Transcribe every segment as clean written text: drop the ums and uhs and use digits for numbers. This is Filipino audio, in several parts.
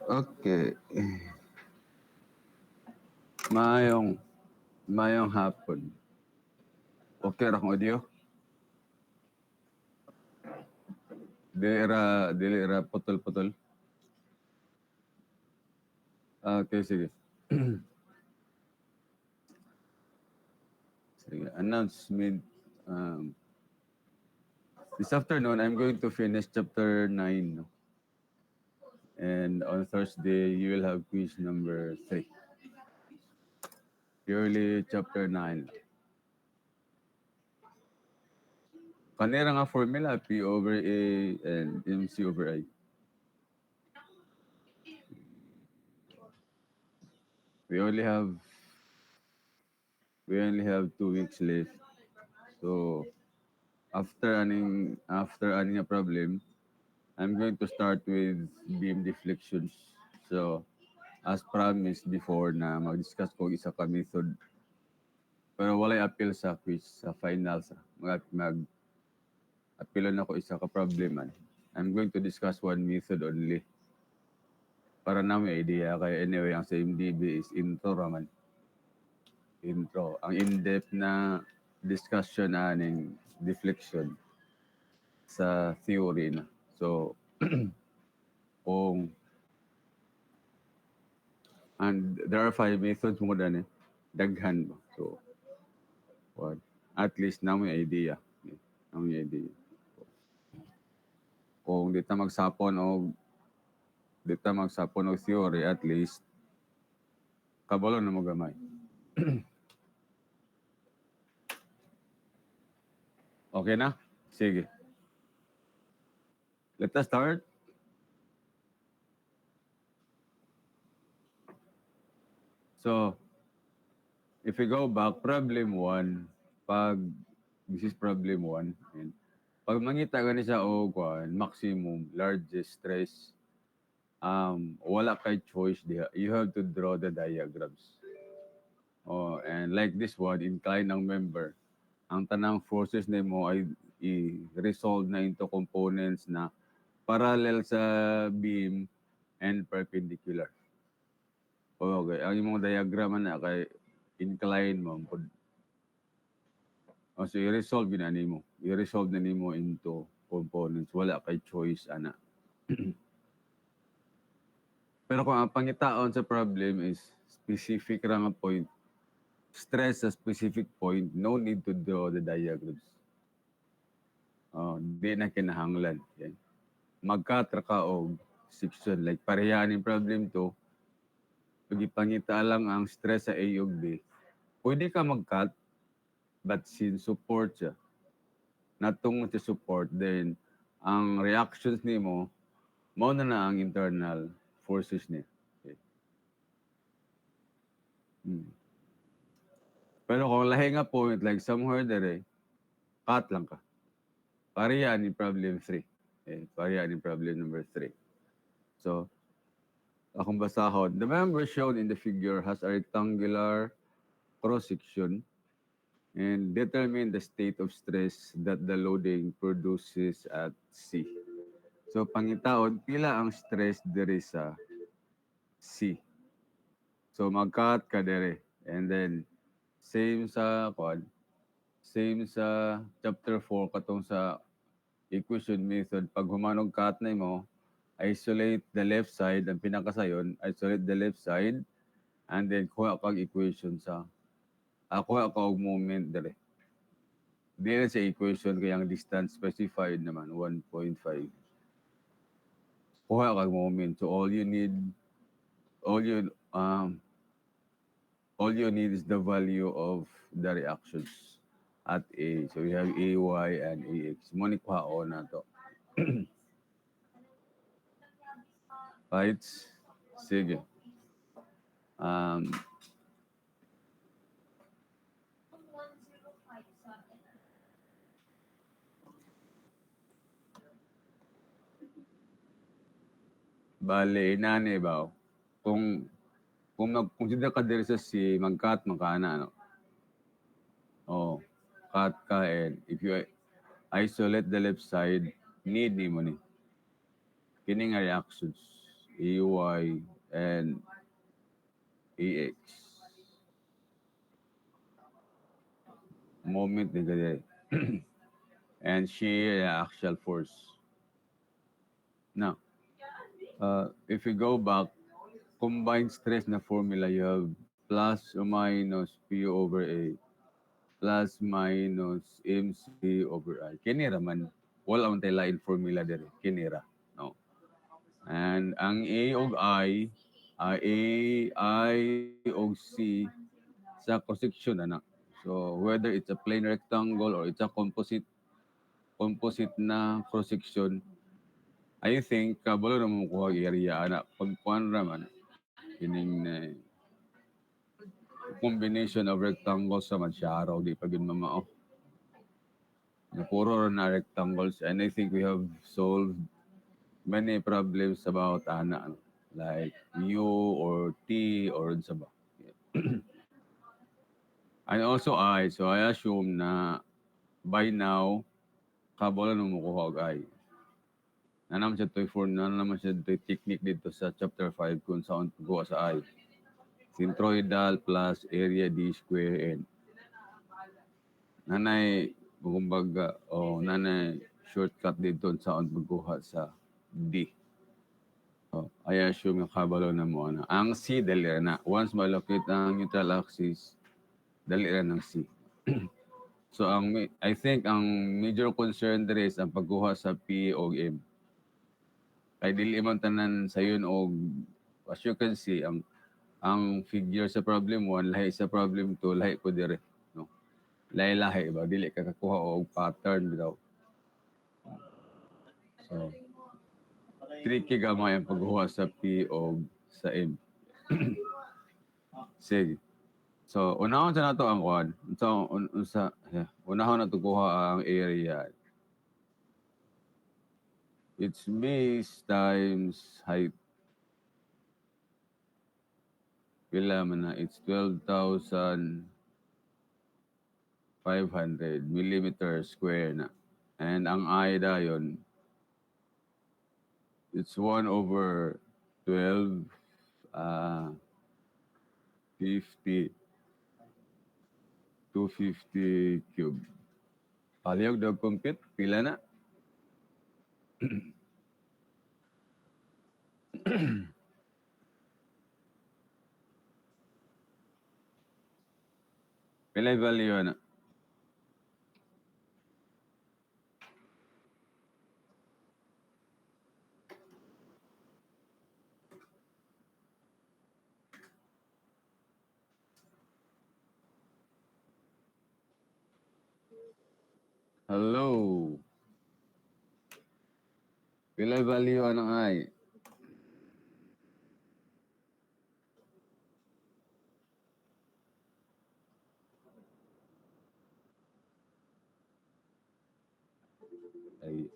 Okay. Mayong hapon. Okay ra kung audio? Dili ra putol-putol. Okay, sige. Sige. Announcement. Um, this afternoon, I'm going to finish chapter 9. No? And on Thursday, you will have quiz number 3. Purely chapter 9. Kanira nga formula, P over A and MC over I. We only have we only have 2 weeks left. So after aning a problem, I'm going to start with beam deflections. So as promised before na mag-discuss ko isa ka method. Pero walay appeal sa quiz sa final sa appealon ako isa ka probleman. I'm going to discuss one method only. Para na may idea kay anyway ang sa MDB is intro raman. Intro. Ang in-depth na discussion aning deflection sa theory na. So, kung and there are 5 methods mo dani daghan ba. So, what? At least na may idea. Na may idea. Kung di ta magsapon og theory, at least kabalo na mo gamay. Okay na? Sige. Let us start. So, if we go back, problem 1, this is problem 1, and pag mangita ka ni sa o maximum, largest stress, wala kay choice diha. You have to draw the diagrams. Oh, and like this one, incline ng member. Ang tanang forces nimo ay i-resolve na into components na parallel sa beam and perpendicular. Okay, ang imong diagram na kay incline mo. So i-resolve na nimo. I-resolve na nimo into components. Wala kay choice ana. Pero kung ang pangitaon sa problem is specific ra nga point, stress sa specific point, no need to draw the diagrams. Di na kinahanglan. Okay? Magkatra ka og section. Like parehaan yung problem to, pag ipangita lang ang stress sa A ug B, pwede ka mag-cut, but since support siya, natungod sa support, then ang reactions nimo mao na ang internal forces niya. Okay. Pero kung lahi nga point, like somewhere there, cut lang ka. Pareha ni problem 3. Okay. Pareha ni problem number 3. So, akong basahon, the member shown in the figure has a rectangular cross-section and determine the state of stress that the loading produces at C. So, pangitaon, pila ang stress diri sa C. So, mag-cut ka dere. And then, same sa chapter 4, katong sa equation method, pag humanog cut na mo, isolate the left side, ang pinakasayon, isolate the left side, and then kuha kag equation kuha ka og moment dere. Dili sa equation kay ang distance specified naman 1.5. Kuha kag moment. So all you need is the value of the reactions at A. So we have AY and AX. Mo ni kuhaon na to. Right? Sige. Bale, inani ba? Kung mag-consider ka diri sa C, mag-cut man ka na, ano? Cut ka, and if you isolate the left side, need mo ni. Kini nga reactions. AY, and AX. Moment din kaya. And shear axial force. Now, if we go back, combined stress na formula, you have plus or minus P over A plus minus MC over I. Kinira man. Wala ang tayo lain formula dire. Kinira. No. And ang A og I og C sa cross-section na. So whether it's a plain rectangle or it's a composite na cross-section, I think kabalo na mo kuha area ana pagkuan ra man kining combination of rectangles sa man siya araw di pa gid mamao. Na puro ra na rectangles, and I think we have solved many problems about ana like U or T or unsa ba. And also so I assume na by now kabalo na mo kuha og na naman siya to'y for na naman siya to'y technique dito sa chapter 5 kung saan gawa sa I. Centroidal plus area D square and nanay kumbaga nanay shortcut dito sa saan pagkuha sa D. I assume yung kabalo na mo ano. Ang C dali na. Once malocate ang neutral axis, dali ng C. So I think ang major concern there is ang pagkuha sa P o M. Kay dili man tanan sayon og as you can see ang figure sa problem 1 lahi sa problem 2 lahi po dire no. Lahi-lahi ba dili ka kakuha og pattern bitaw. So tricky gamay ang pagkuha sa P o sa M. Sige. So unahon sa nato ang kuan. So unahon na to kuha ang area. It's base times height. Pila man na? It's 12,500 millimeter square na. And ang I dayon, it's 1 over 12, 50, 250 cube. Palihog daw compute, pila na? Pila value na? Hello. Pila value ng I? Ay,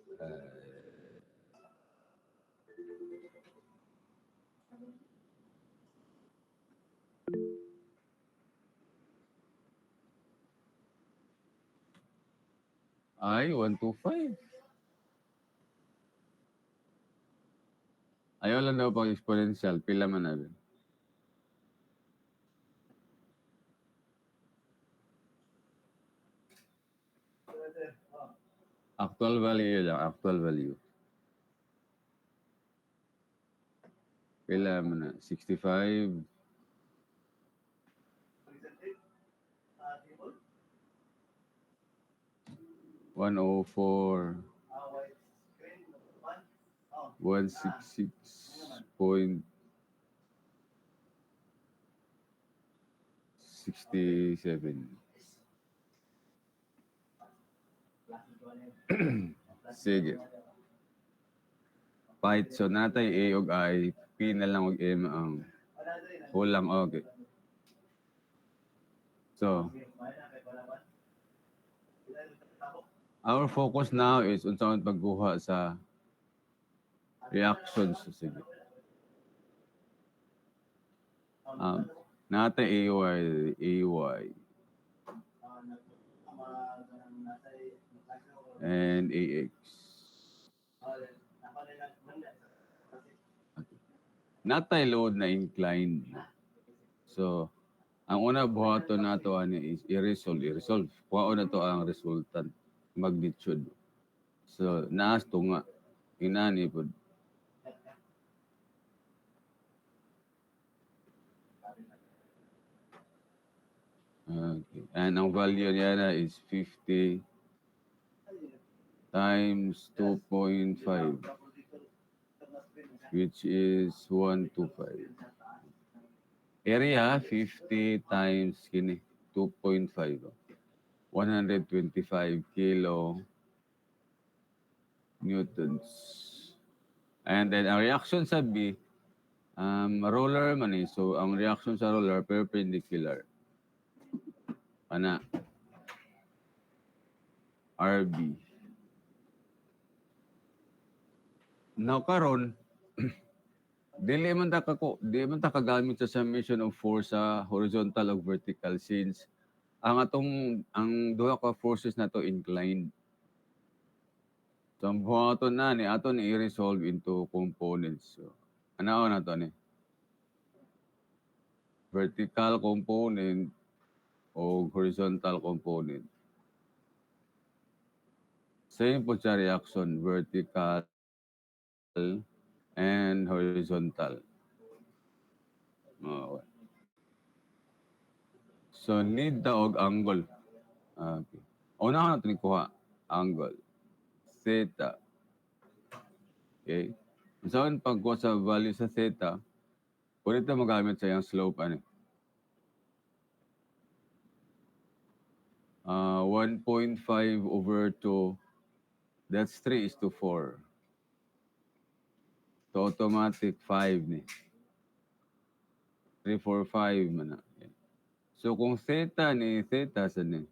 ay 125. Ayaw lang daw pag exponential. Pila man na rin. Actual value lang. Actual value. Pila man na? 65. 104. 166.67. Sige. Fight. So natay A og I, P na lang og M ang kulang. Okay. So, our focus now is unsa man pagkuha sa reactions. Sige. Natay AY and AX. Okay. natay load na inclined. So, ang una buhaton nato ani is i-resolve. Kuha na to ang resultant magnitude. So, naas to nga inani pod. Okay. And ang value niya na is 50 times 2.5, which is 125. Area 50 times kini 2.5. 125 kilo newtons. And then ang reaction sa B, roller man eh. So ang reaction sa roller perpendicular. Ana, RB. Now karon, di man ta kagamit sa summation of force sa horizontal o vertical since ang duha ka forces na to inclined. So ang buhaton na ni ato ni i-resolve into components. So, ano na to ni? Vertical component o horizontal component. Same po sa reaction, vertical and horizontal. Okay. So, need daog angle. Okay. Una natin kuha, angle. Theta. Okay. Saan pagkuha sa value sa theta, pwede ito magamit sa yung slope. 1.5 over 2, that's 3 is to 4. So, automatic 5 ni. 3, 4, 5 man na. Okay. So, kung theta sa ni.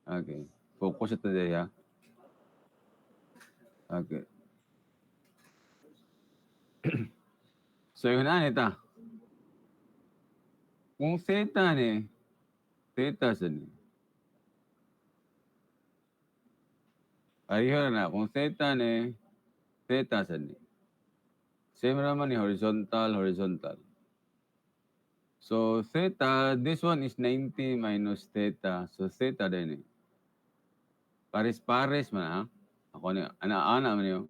Okay. Focus ito dyan, ha? Okay. So, yun na ita. Kung theta sa ni. Ayun na, kung theta sa ni. Same naman ni horizontal. So, theta, this one is 90 minus theta. So, theta din eh. Pares-pares man ha. Ako ni, ana man yun.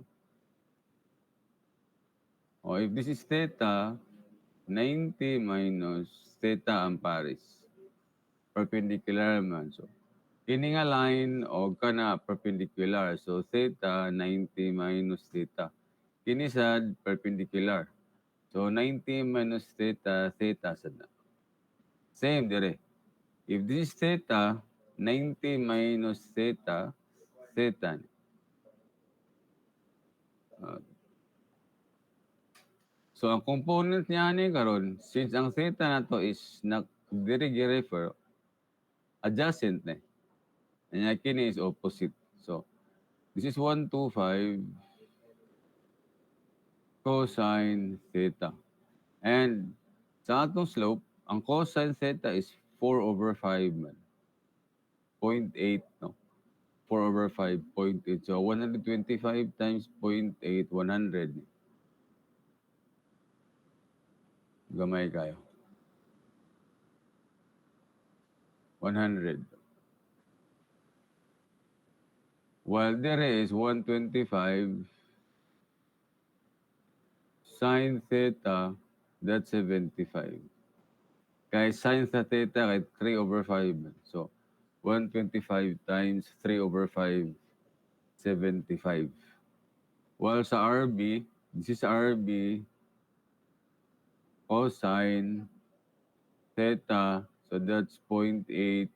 O, if this is theta, 90 minus theta ang pares. Perpendicular man. So, kini nga line o kana perpendicular. So, theta, 90 minus theta. Kini sad perpendicular. So, 90 minus theta sad na. Same dire. If this is theta, 90 minus theta. So, ang component niya ni karon, since ang theta na to is diri refer adjacent na. Kanya kini is opposite. So, this is 125 cosine theta. And sa atong slope, ang cosine theta is 4 over 5 man. 0.8, no? 4 over 5, 0.8. So, 125 times 0.8, 100. Gamay kayo. 100. While there is 125 sine theta, that's 75. Kaya sine sa theta kay 3 over 5. So, 125 times 3 over 5, 75. While sa RB, this is RB cosine theta, so that's 0.8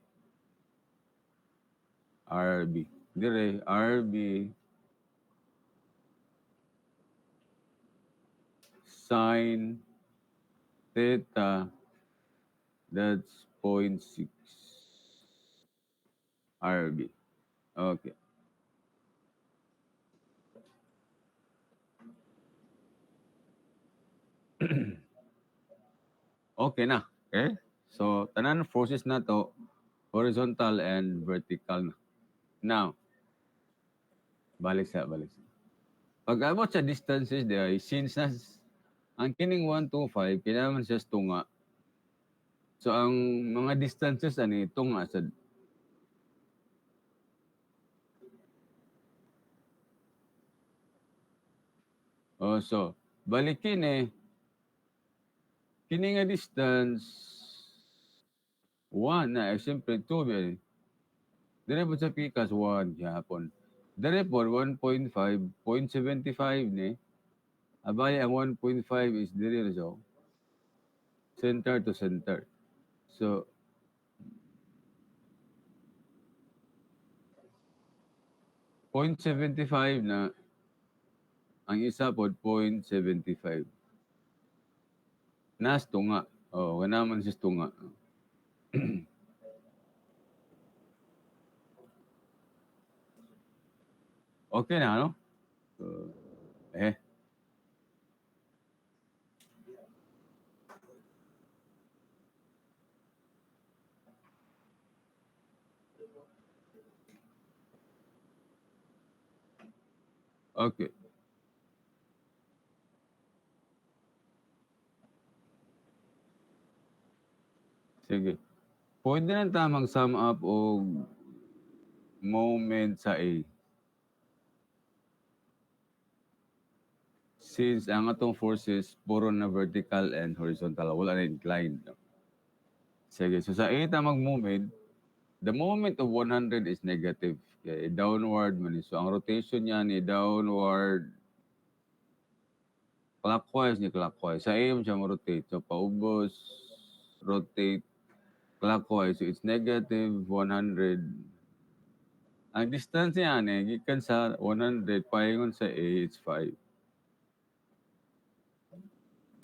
RB. Dire, RB sine theta, that's 0.6 RB. Okay. Okay na. Okay? So, tanan forces na to, horizontal and vertical na. Now, balik sa. Pag abot sa distances di ay, since ang kining 125, kailangan siya tunga. So, ang mga distances, ani, tunga sa... Oh, so, balikin eh, kini nga distance, 1 na, eh, siyempre 2, eh. Dire po sa pikas, 1, hapon. Dire po, 1.5, 0.75 ni. Abay, ang 1.5 is dire so, center to center. So, 0.75 na, ang isa po, 0.75. Nas tunga. Oh, wala naman siya tunga. Okay na, no? So, eh, okay. Sige. Pwede na tamang sum up o moment sa A. Since ang atong forces puro na vertical and horizontal, wala na inclined. No? Sige, so sa A tamang moment, the moment of 100 is negative. Okay, downward man. So ang rotation niya ni downward clockwise ni clockwise. Sa A mo siya mo-rotate. So paubos, rotate clockwise. So it's negative 100. Ang distance niya gikan sa 100 paingon sa A, it's 5.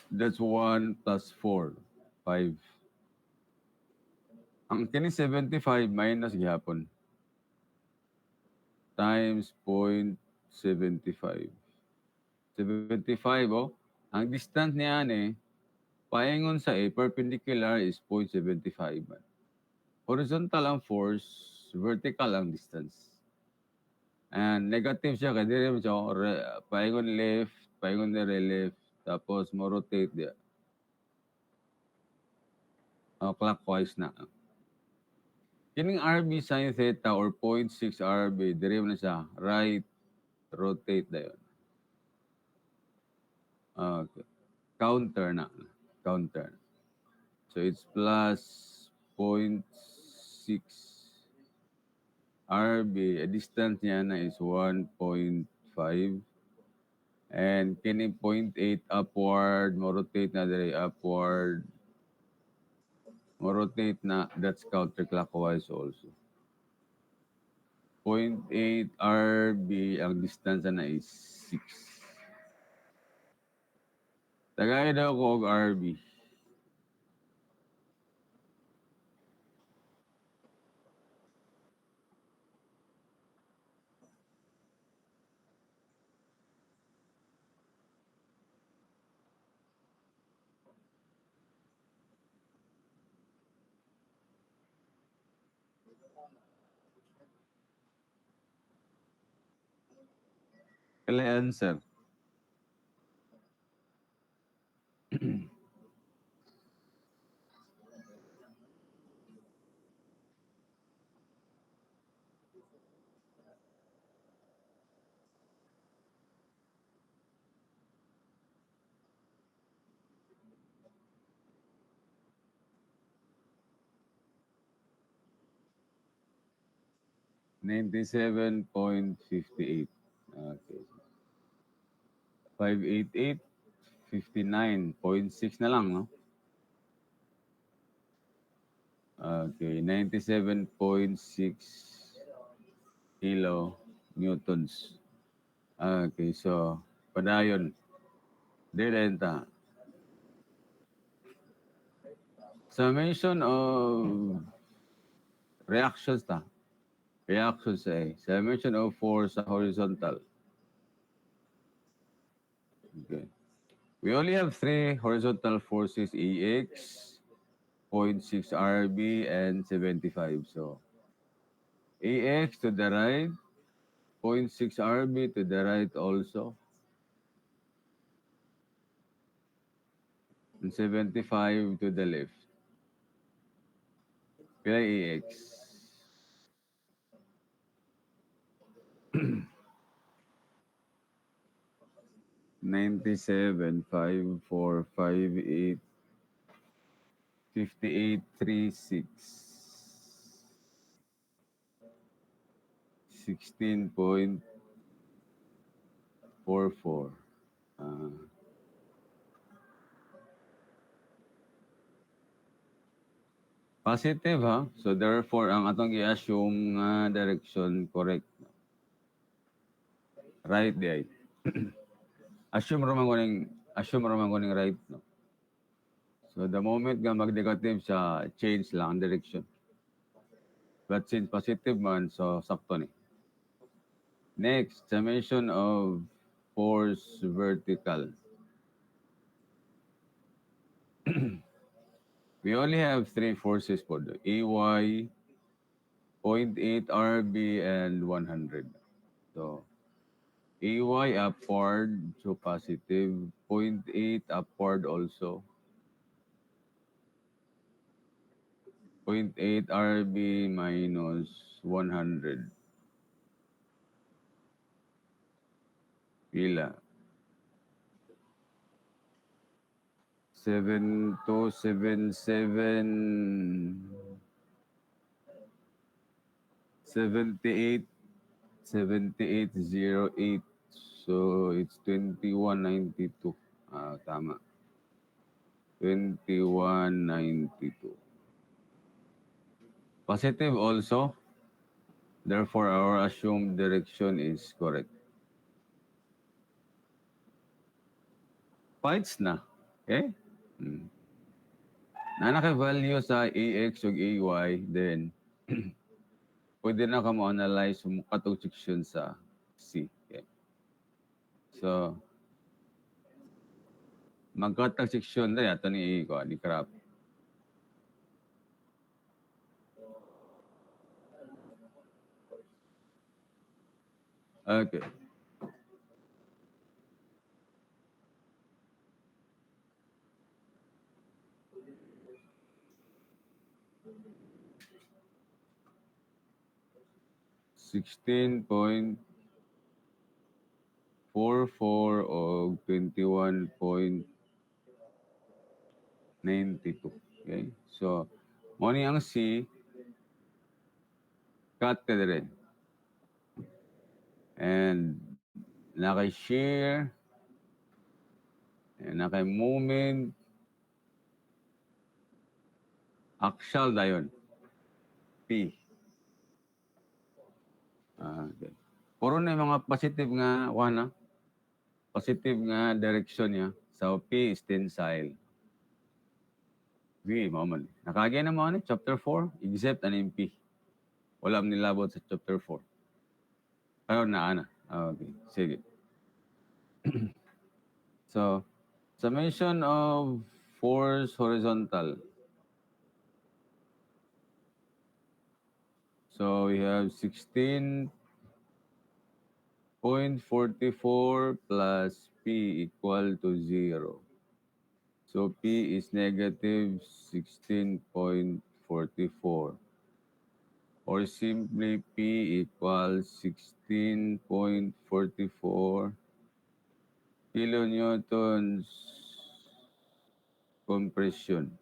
That's 1 plus 4, 5. Ang kini 75 minus gihapon times 0.75. 75 oh. Ang distance niya paingon sa A, perpendicular is 0.75 man. Horizontal ang force, vertical ang distance. And negative siya kaya dire mo siya paingon left, paingon dire left, tapos mo rotate dia. Clockwise na. Kining RB sin theta or 0.6 RB, dire na siya, right, rotate na yun. Okay. Counter na. Counter. So it's plus 0.6 RB. A distance niya na is 1.5. And kining 0.8 upward, mo rotate na dire upward. Mo rotate na, that's counterclockwise also. 0.8 RB, ang distance na is 6. Tagay daw ko og RB. Kala answer. $97.58. Okay. 588, 59.6 na lang, no? Okay, 97.6 kilo newtons. Okay, so, padayon. Delenta. Summation of reactions ta. Reactions A. Summation of force sa horizontal. Okay. We only have three horizontal forces, EX, 0.6 RB, and 75. So, AX to the right, 0.6 RB to the right also. and 75 to the left. Pilay AX. 97, 5, 4, 5, 8, 58, 3, 6. 16.44. Ah, positive ha. So therefore, ang atong i-assume nga direction correct. Right di ay. Assume raman ko ning right no. So the moment nga mag-negative siya, change lang ang direction. But since positive man, so sakto ni. Next, summation of force vertical. We only have three forces po. AY, 0.8 RB, and 100. So, AY upward, so positive. 0.8 upward also. 0.8 RB minus 100. Pila? 7277 78 7808. So it's 2192. Ah, tama. 2192. Positive also. Therefore, our assumed direction is correct. Fights na. Okay? Hmm. Na naka-value sa AX ug AY, then pwede na ka mo-analyze mo katong section sa C. Okay? So, magkatang section na yato ni ko ni Crap. Okay. $16.44 o 21.92. Okay? So, mo ni ang C, cut ka rin. And naka-share, and naka-moment, axial dayon, P. Okay. Puro na yung mga positive nga, wana, positive nga direction niya. So, P is tensile. V, maman. Nakagay na mo ni chapter 4, except an MP. Wala mo nilabot sa chapter 4. Pero na. Okay, sige. So, summation of force horizontal. So, we have 16.44 plus P equal to 0. So, P is negative 16.44. Or simply P equals 16.44 kilonewtons compression.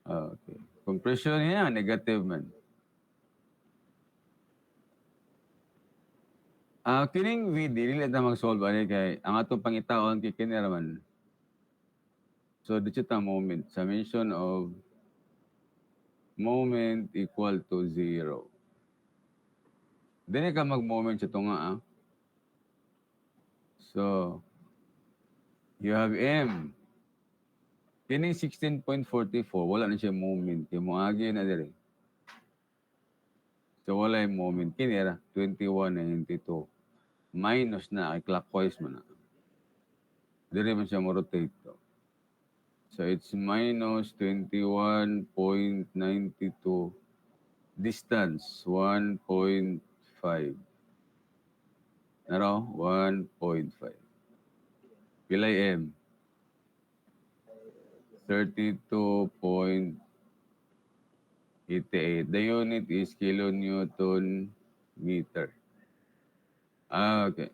Okay. Compression niya, negative man. Kining VD, dili na mag-solve ani kay ang atong pangitaon kay kini raman. So, dito ta moment. Summation of moment equal to 0. Dili ka mag-moment sa tunga, ah. So, you have M. Kining 16.44, wala na siya moment. Kaya mo agi na diri. So, wala yung moment. Kinira, 21.92. Minus na, ay clockwise man na. Diri man siya mo-rotate to. So, it's minus 21.92. Distance, 1.5. Naro? 1.5. Pilay M. 32.88. The unit is kilonewton meter. Okay.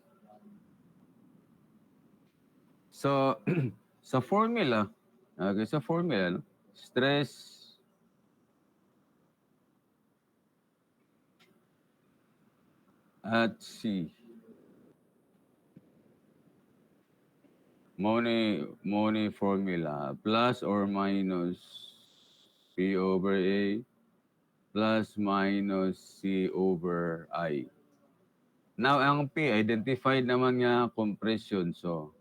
So, sa formula, okay, sa formula, no? Stress at sea. Money formula. Plus or minus P over A plus minus C over I. Now, ang P, identified naman nga compression. So,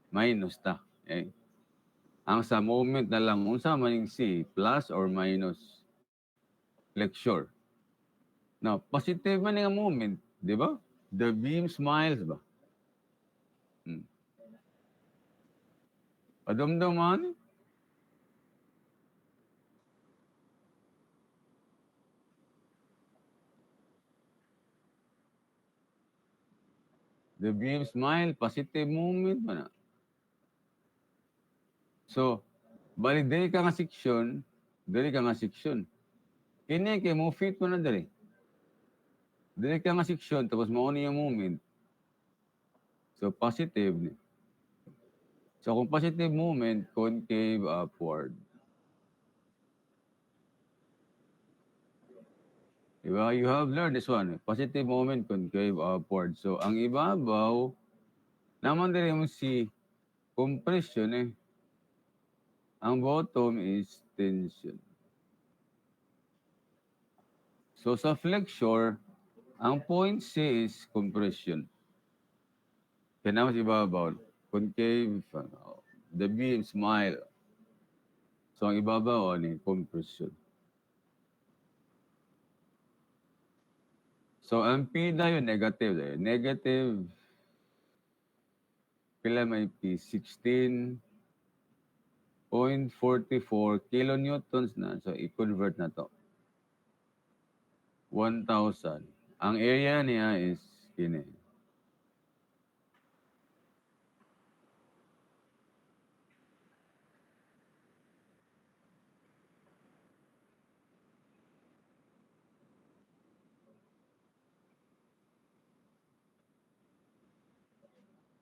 minus ta. Eh. Ang sa moment na lang, unsa man yung C, plus or minus flexure. Now, positive man yung moment, di ba? The beam smiles ba? Hmm. Padumduman, the beam smile, positive moment man na. So, balik dali ka nga section, dali ka nga section. Kini kay mo fit mo na dali. Dali ka nga section, tapos mauna yung moment. So, positive ni. So, kung positive moment, concave upward. Diba? You have learned this one. Positive moment, concave upward. So, ang ibabaw, naman din mo si compression eh. Ang bottom is tension. So, sa flexure, ang point C is compression. Kaya naman si ibabaw, concave, the beam, smile. So, ang ibabaw, ano, compression. So, ang P na yun, negative. Eh. Negative, pila may P? 16.44 kilonewtons na. So, i-convert na to. 1,000. Ang area niya is, kini.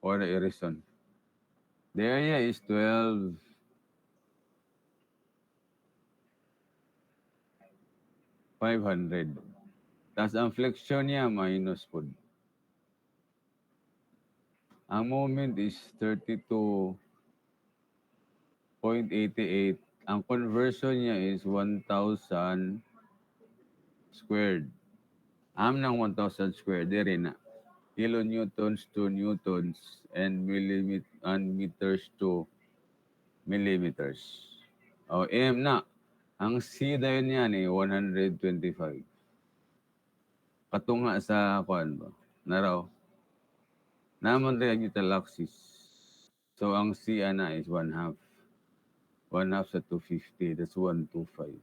Or the reason. The area is 12,500. Tapos ang flexion niya, minus po. Ang moment is 32.88. Ang conversion niya is 1,000 squared. Ng 1,000 squared, di rin na. Kilonewtons to newtons and meters to millimeters. O, M na. Ang C dahil niya ni 125. Patunga sa kuan ba? Naraw. Naman rin ang utalaxis. So, ang C ana is 1 half. 1 half sa 250. That's 125.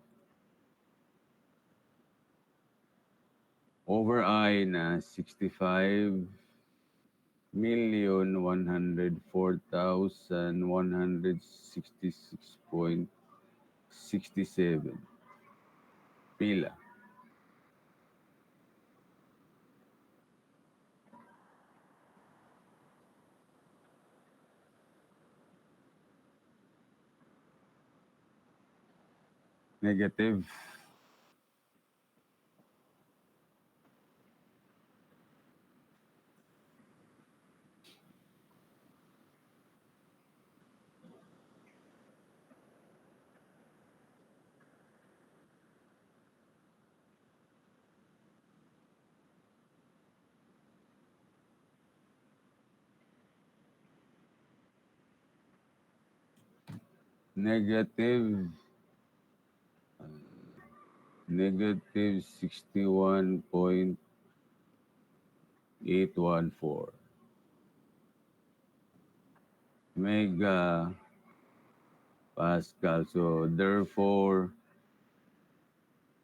Over I na 65,104,166.67. Pila. Negative. Negative. Negative 61.814 mega Pascal. So therefore,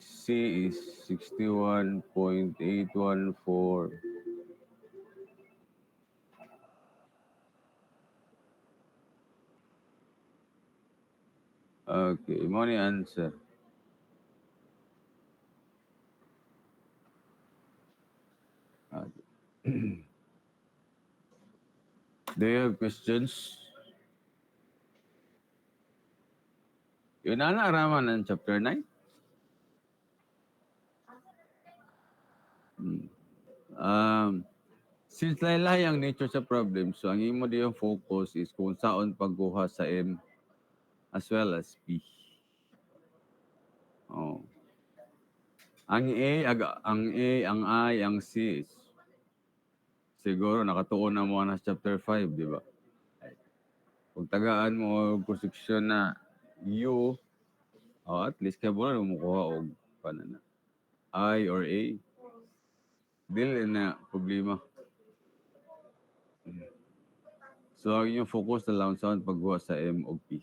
C is 61.814 Okay, mo ni answer. Uh, do you have questions? Yun na naaraman ng chapter 9. Um, since laylay ang nature sa problem, so ang imo diyang focus is kung saan pagkuha sa M as well as P. Oh. Ang I, ang C is siguro nakatuon na mo na sa chapter 5, di ba? Kung tagaan mo og construction na U, oh, at least kaya mo na mukuha og panana. I or A, dili na problema. So, ang inyong focus na lang sa pagkuha sa M o P.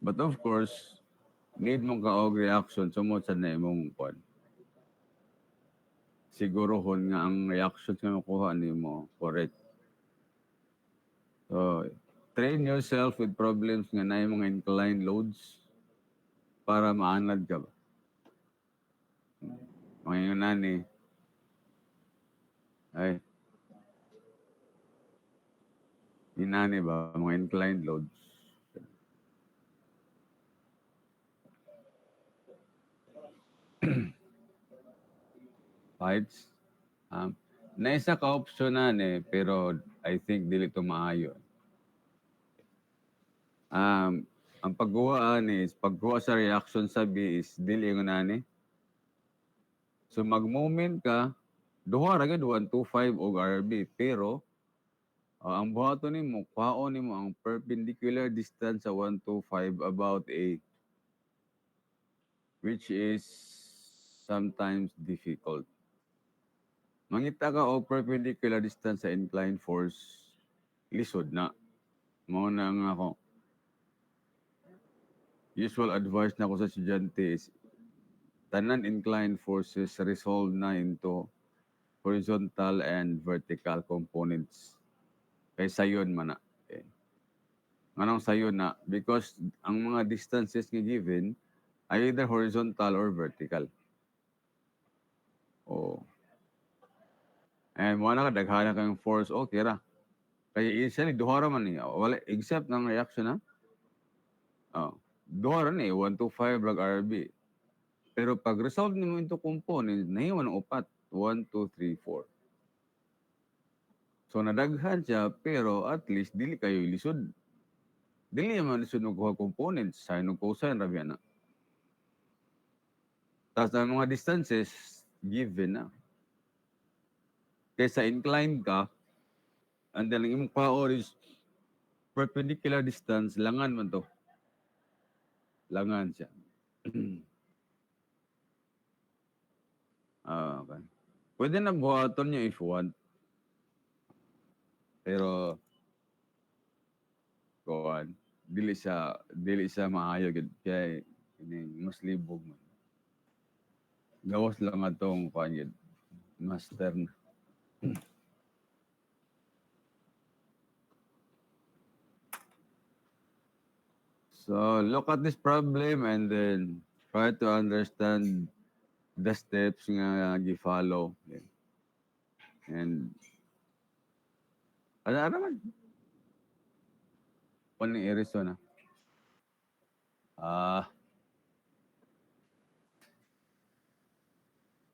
But of course, need mong kaog reaction sumot sa na imong kwan. Sigurohon nga ang reaction nga makuha nimo correct. So, train yourself with problems nga na mga inclined loads para maanad ka ba. Mga nani, ay, inani ba, mga inclined loads. Heights. Um, naisa ka option na pero I think dili to maayo. Ang pagguwa is pagguwa sa reaction sa B is dili yung nani. So mag-moment ka, duha ra gid 125 og RB pero ang buhaton nimo kwaon nimo ang perpendicular distance sa 125 about A, which is sometimes difficult. Mangita ka og perpendicular distance sa inclined force, lisod na. Mao na nga ako. Usual advice na ko sa estudyante is tanan inclined forces resolve na into horizontal and vertical components. Kay sayon man na. Okay. Anong sayon na? Because ang mga distances nga given ay either horizontal or vertical. Oh. And mo na kadaghanan kang force, okay ra. Kaya initially, duha ra man niya. Wala, except ng reaction ha. Oh. Duha ra ni, 1 to 5 lag RB. Pero pag resolve nimo into components, nahiwan ang upat. 1, 2, 3, 4. So nadaghan siya, pero at least dili kayo lisod. Dili naman lisod ng kuha components. Sine o cosine, rabi na. Tapos ang mga distances, given na. Kaya sa inclined ka, and then ang imong power is perpendicular distance, langan man to. Langan siya. Okay. Pwede na buhaton niyo if want. Pero, kuhan, dili siya maayo gid kay ini mas libog man. Gawas lang atong kuhan gid. Master na. So, look at this problem and then try to understand the steps nga gi-follow. And ano naman? Paano ni Arizona? Ah,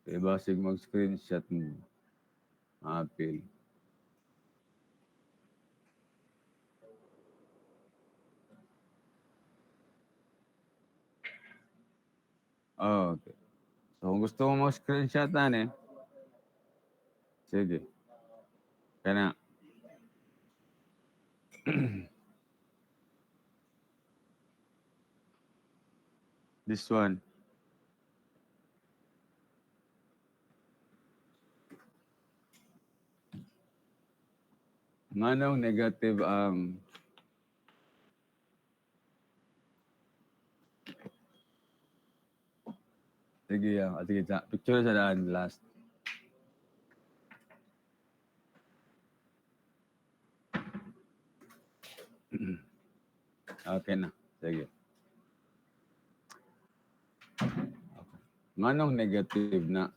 diba sig mag-screenshot mo. Apil. Oh, okay. So, kung gusto mo mag-screenshot sige. Kaya this one. Manong negative ang sige, picture sa daan last. Okay na. Sige. Manong negative na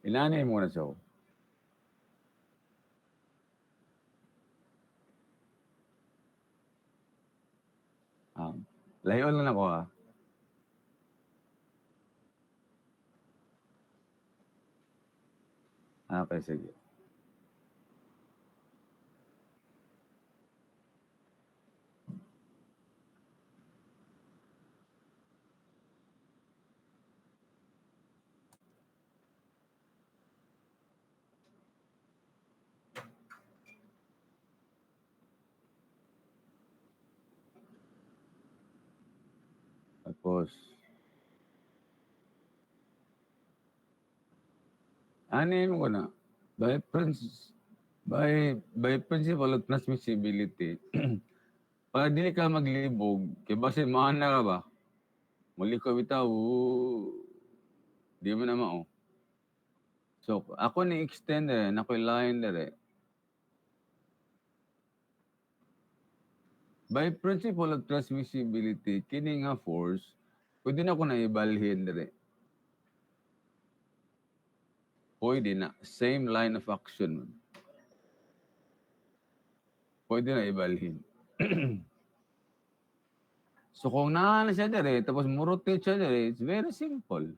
inanay mo na siya. Layon lang ako ha. Okay, sige. Tapos, anin ko na. By, by principle of transmissibility, pag dili ka maglibog, kay base maana ka ba? Muli ko bitaw, di mo na mao. So, ako ni extend ako line dere. By principle of transmissibility, kini nga force, pwede na ko na ibalhin dere. Pwede na. Same line of action. Pwede na ibalhin. So kung naana siya dere, tapos mo-rotate siya dere, it's very simple.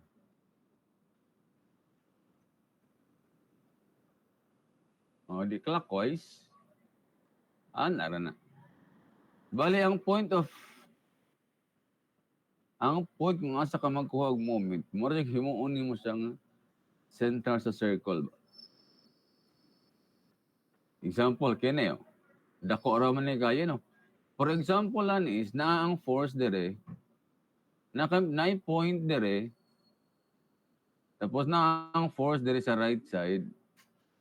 O, di clockwise. Nara na. Bali, ang point kung asa ka magkuha og moment, mura himuon mo siyang center sa circle. Example, kini dako ra man ni kaya no. For example lan is na ang force dere, na point dere, tapos na ang force dere sa right side,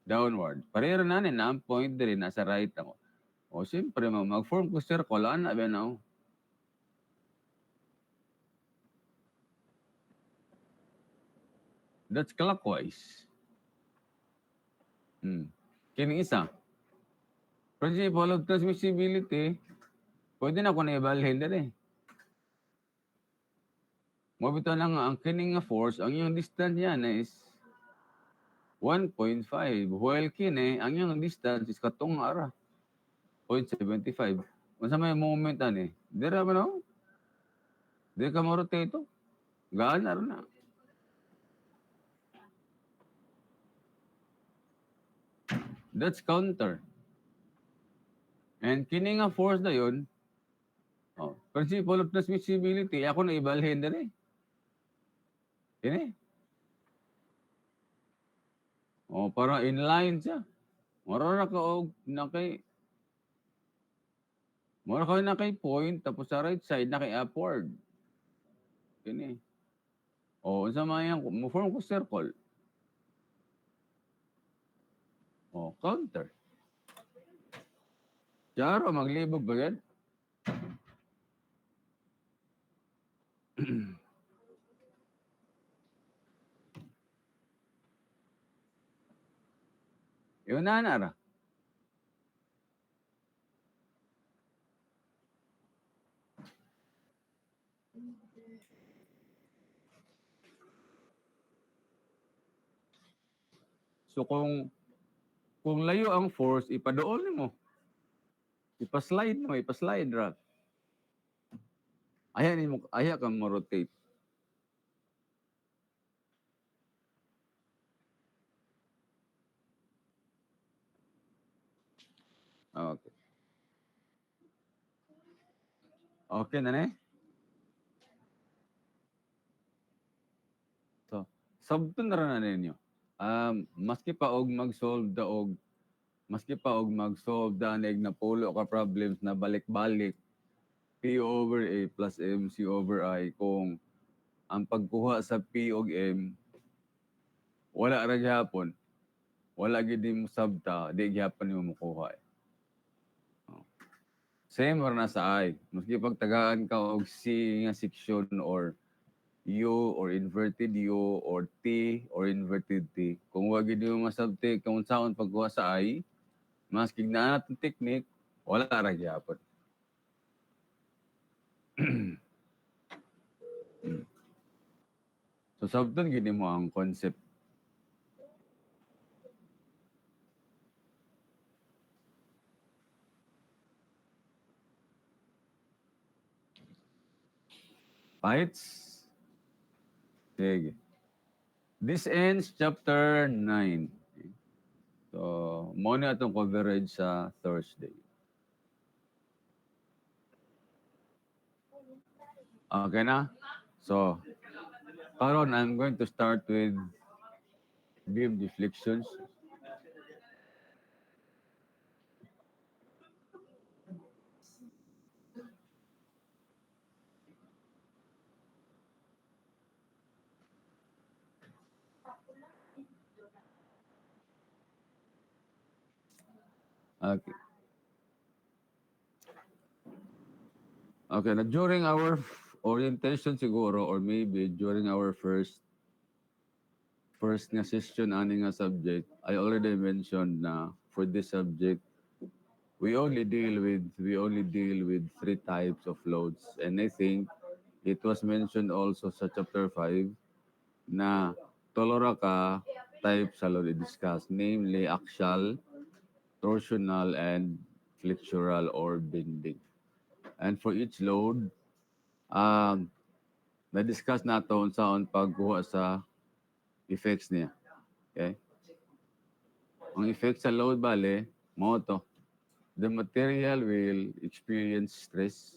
downward. Pareho na ang point dere nasa right ako. O siyempre, mag-form ko circle, ana ba na? That's clockwise. Kini isa. Principle of transmissibility, pwede na ko na ibalhin dere. Mabito na nga, ang kining nga force, ang yung distance yan is 1.5. While kini, ang yung distance is katong ara. 0.75. Masa may moment ani. Dira ba no? Dira ka mo-rotate ito. Gaan na. That's counter. And kini nga force na yun, principle of transmissibility, ako na ibalhin dere. Kini. Para inline siya. Mara na ka og na kay point, tapos sa right side na kay upward. Kini. Unsa man yan, mo-form ko circle. Counter. Charo, maglibog ba yan? Yun na nara. So kung layo ang force, ipadool mo. Ipa-slide ra. Aya kang mo-rotate. Okay. Okay na ne? So, sabton ra na ninyo. Maski pa og mag-solve da na pulo ka problems na balik-balik, P over A plus MC over I, kung ang pagkuha sa P og M, wala ra gyapon. Wala gid mo sabta, di gyapon mo makuha. Same or na sa I. Maski pagtagaan ka og C nga section or U or inverted U or T or inverted T. Kung wag gid mo masabti kung saan pagkuha sa I, mas kignaan natin technique, wala ra gyapon. So sabton gid mo ang concept. Fights? Sige. This ends chapter 9. So, mo na itong coverage sa Thursday. Okay na? So, karon I'm going to start with beam deflections. Okay. Okay, na during our orientation siguro or maybe during our first nga session ani nga subject, I already mentioned na for this subject we only deal with three types of loads, and I think it was mentioned also sa chapter 5 na tolora ka type sa load i-discuss, namely axial, torsional, and flexural or bending. And for each load, na-discuss nato unsaon pagkuha sa effects niya. Okay? Ang effects sa load bale, mo to. The material will experience stress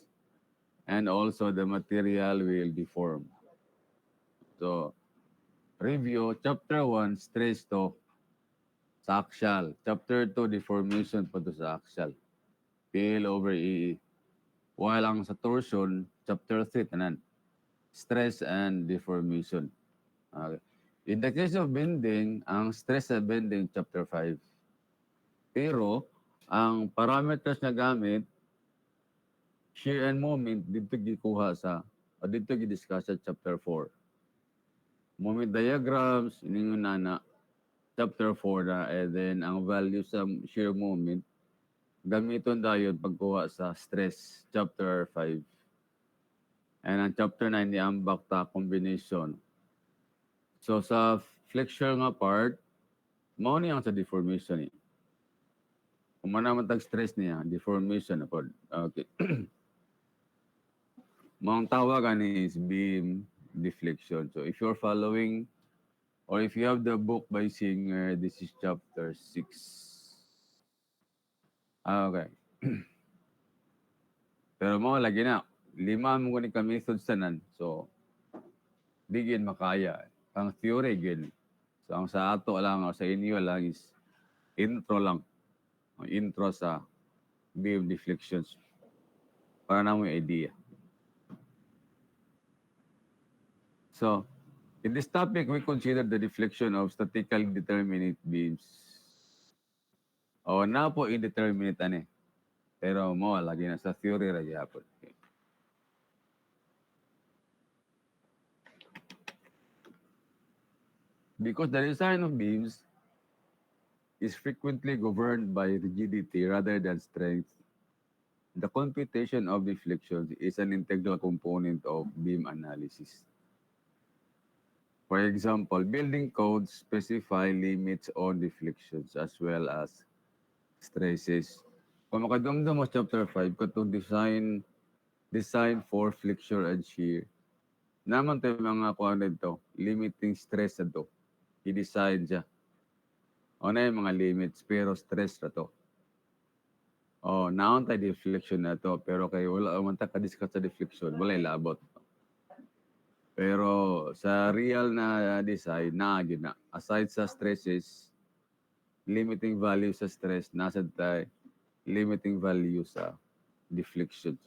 and also the material will deform. So, review, chapter 1, stress to sa axial. Chapter 2, deformation pa to sa axial. PL over EE. While ang sa torsion, chapter 3, tanan. Stress and deformation. Okay. In the case of bending, ang stress sa bending, chapter 5. Pero, ang parameters na gamit, shear and moment, dito gikuha sa, o dito gidiscuss sa chapter 4. Moment diagrams, iningon na chapter 4 na, and then ang value sa shear moment, gamiton dayon pagkuha sa stress, chapter 5. And ang chapter 9, ni ambak ta combination. So sa flexure nga part, mao ni ang sa deformation ni. Kung man tag stress niya, deformation na pod. Okay. Mao ang tawag ani is beam deflection. So if you're following or if you have the book by Singer, this is chapter 6. Okay. Pero mo lagi na, lima mo ni ka methods tanan. So di gid makaya. Ang theory gid. So ang sa ato lang o sa inyo lang is intro lang. Ang intro sa beam deflections para na mo yung idea. So, in this topic, we consider the deflection of statically determinate beams. O na po indeterminate ani. Pero mo lagi na sa theory ra gyapon. Okay. Because the design of beams is frequently governed by rigidity rather than strength, the computation of deflections is an integral component of beam analysis. For example, building codes specify limits on deflections as well as stresses. Kung makadumdum mo chapter 5, katong design for flexure and shear, naman tayo mga kuha nito, limiting stress na to. I-design siya. O na yung mga limits, pero stress na to. O, naon tayo deflection na to, pero kay wala man ta ka-discuss sa deflection, wala ilabot. Pero sa real na design, naagin na. Aside sa stresses, limiting value sa stress, nasa tayo limiting value sa deflection.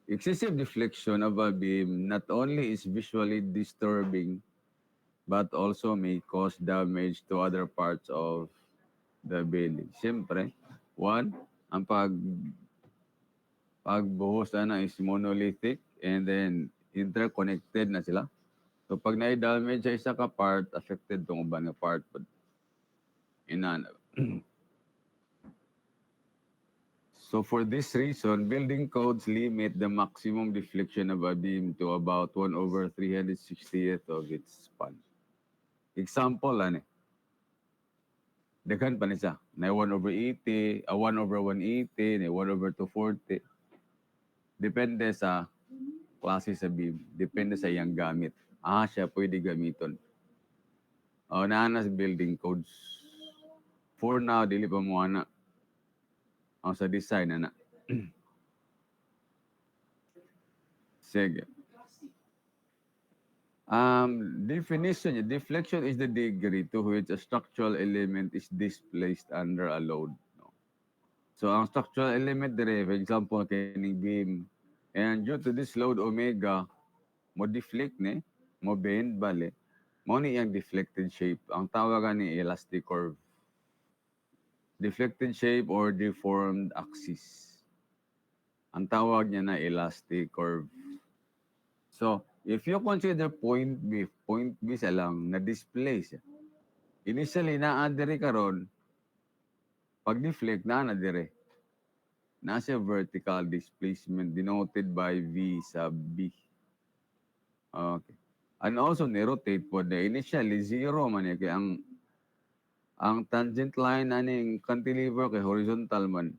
Excessive deflection of a beam not only is visually disturbing, but also may cause damage to other parts of the building. Siyempre, one, ang pagbuhos na is monolithic and then interconnected na sila. So pag na-damage sa isa ka part, affected tong uban nga part pud. Inana. So for this reason, building codes limit the maximum deflection of a beam to about 1 over 360th of its span. Example, daghan pa ni siya. Na 1 over 80, 1 over 180, na 1 over 240. Depende sa klase sa beam. Depende sa iyang gamit. Siya pwede gamiton. Naanas building codes. For now, dili pa mo ana. Sa design, Sige. Definition, deflection is the degree to which a structural element is displaced under a load. No? So, ang structural element dire, for example, kining beam, and due to this load omega, mo deflect mo bend, bale, mo ni yung deflected shape. Ang tawagan ni elastic curve. Deflected shape or deformed axis. Ang tawag niya na elastic curve. So, if you consider point B sa lang na displace. Initially, naa-dire karon pag deflect na dire. Nasa vertical displacement denoted by V sub B. Okay. And also, ni-rotate po na initially, zero man kaya ang tangent line aning cantilever kay horizontal man.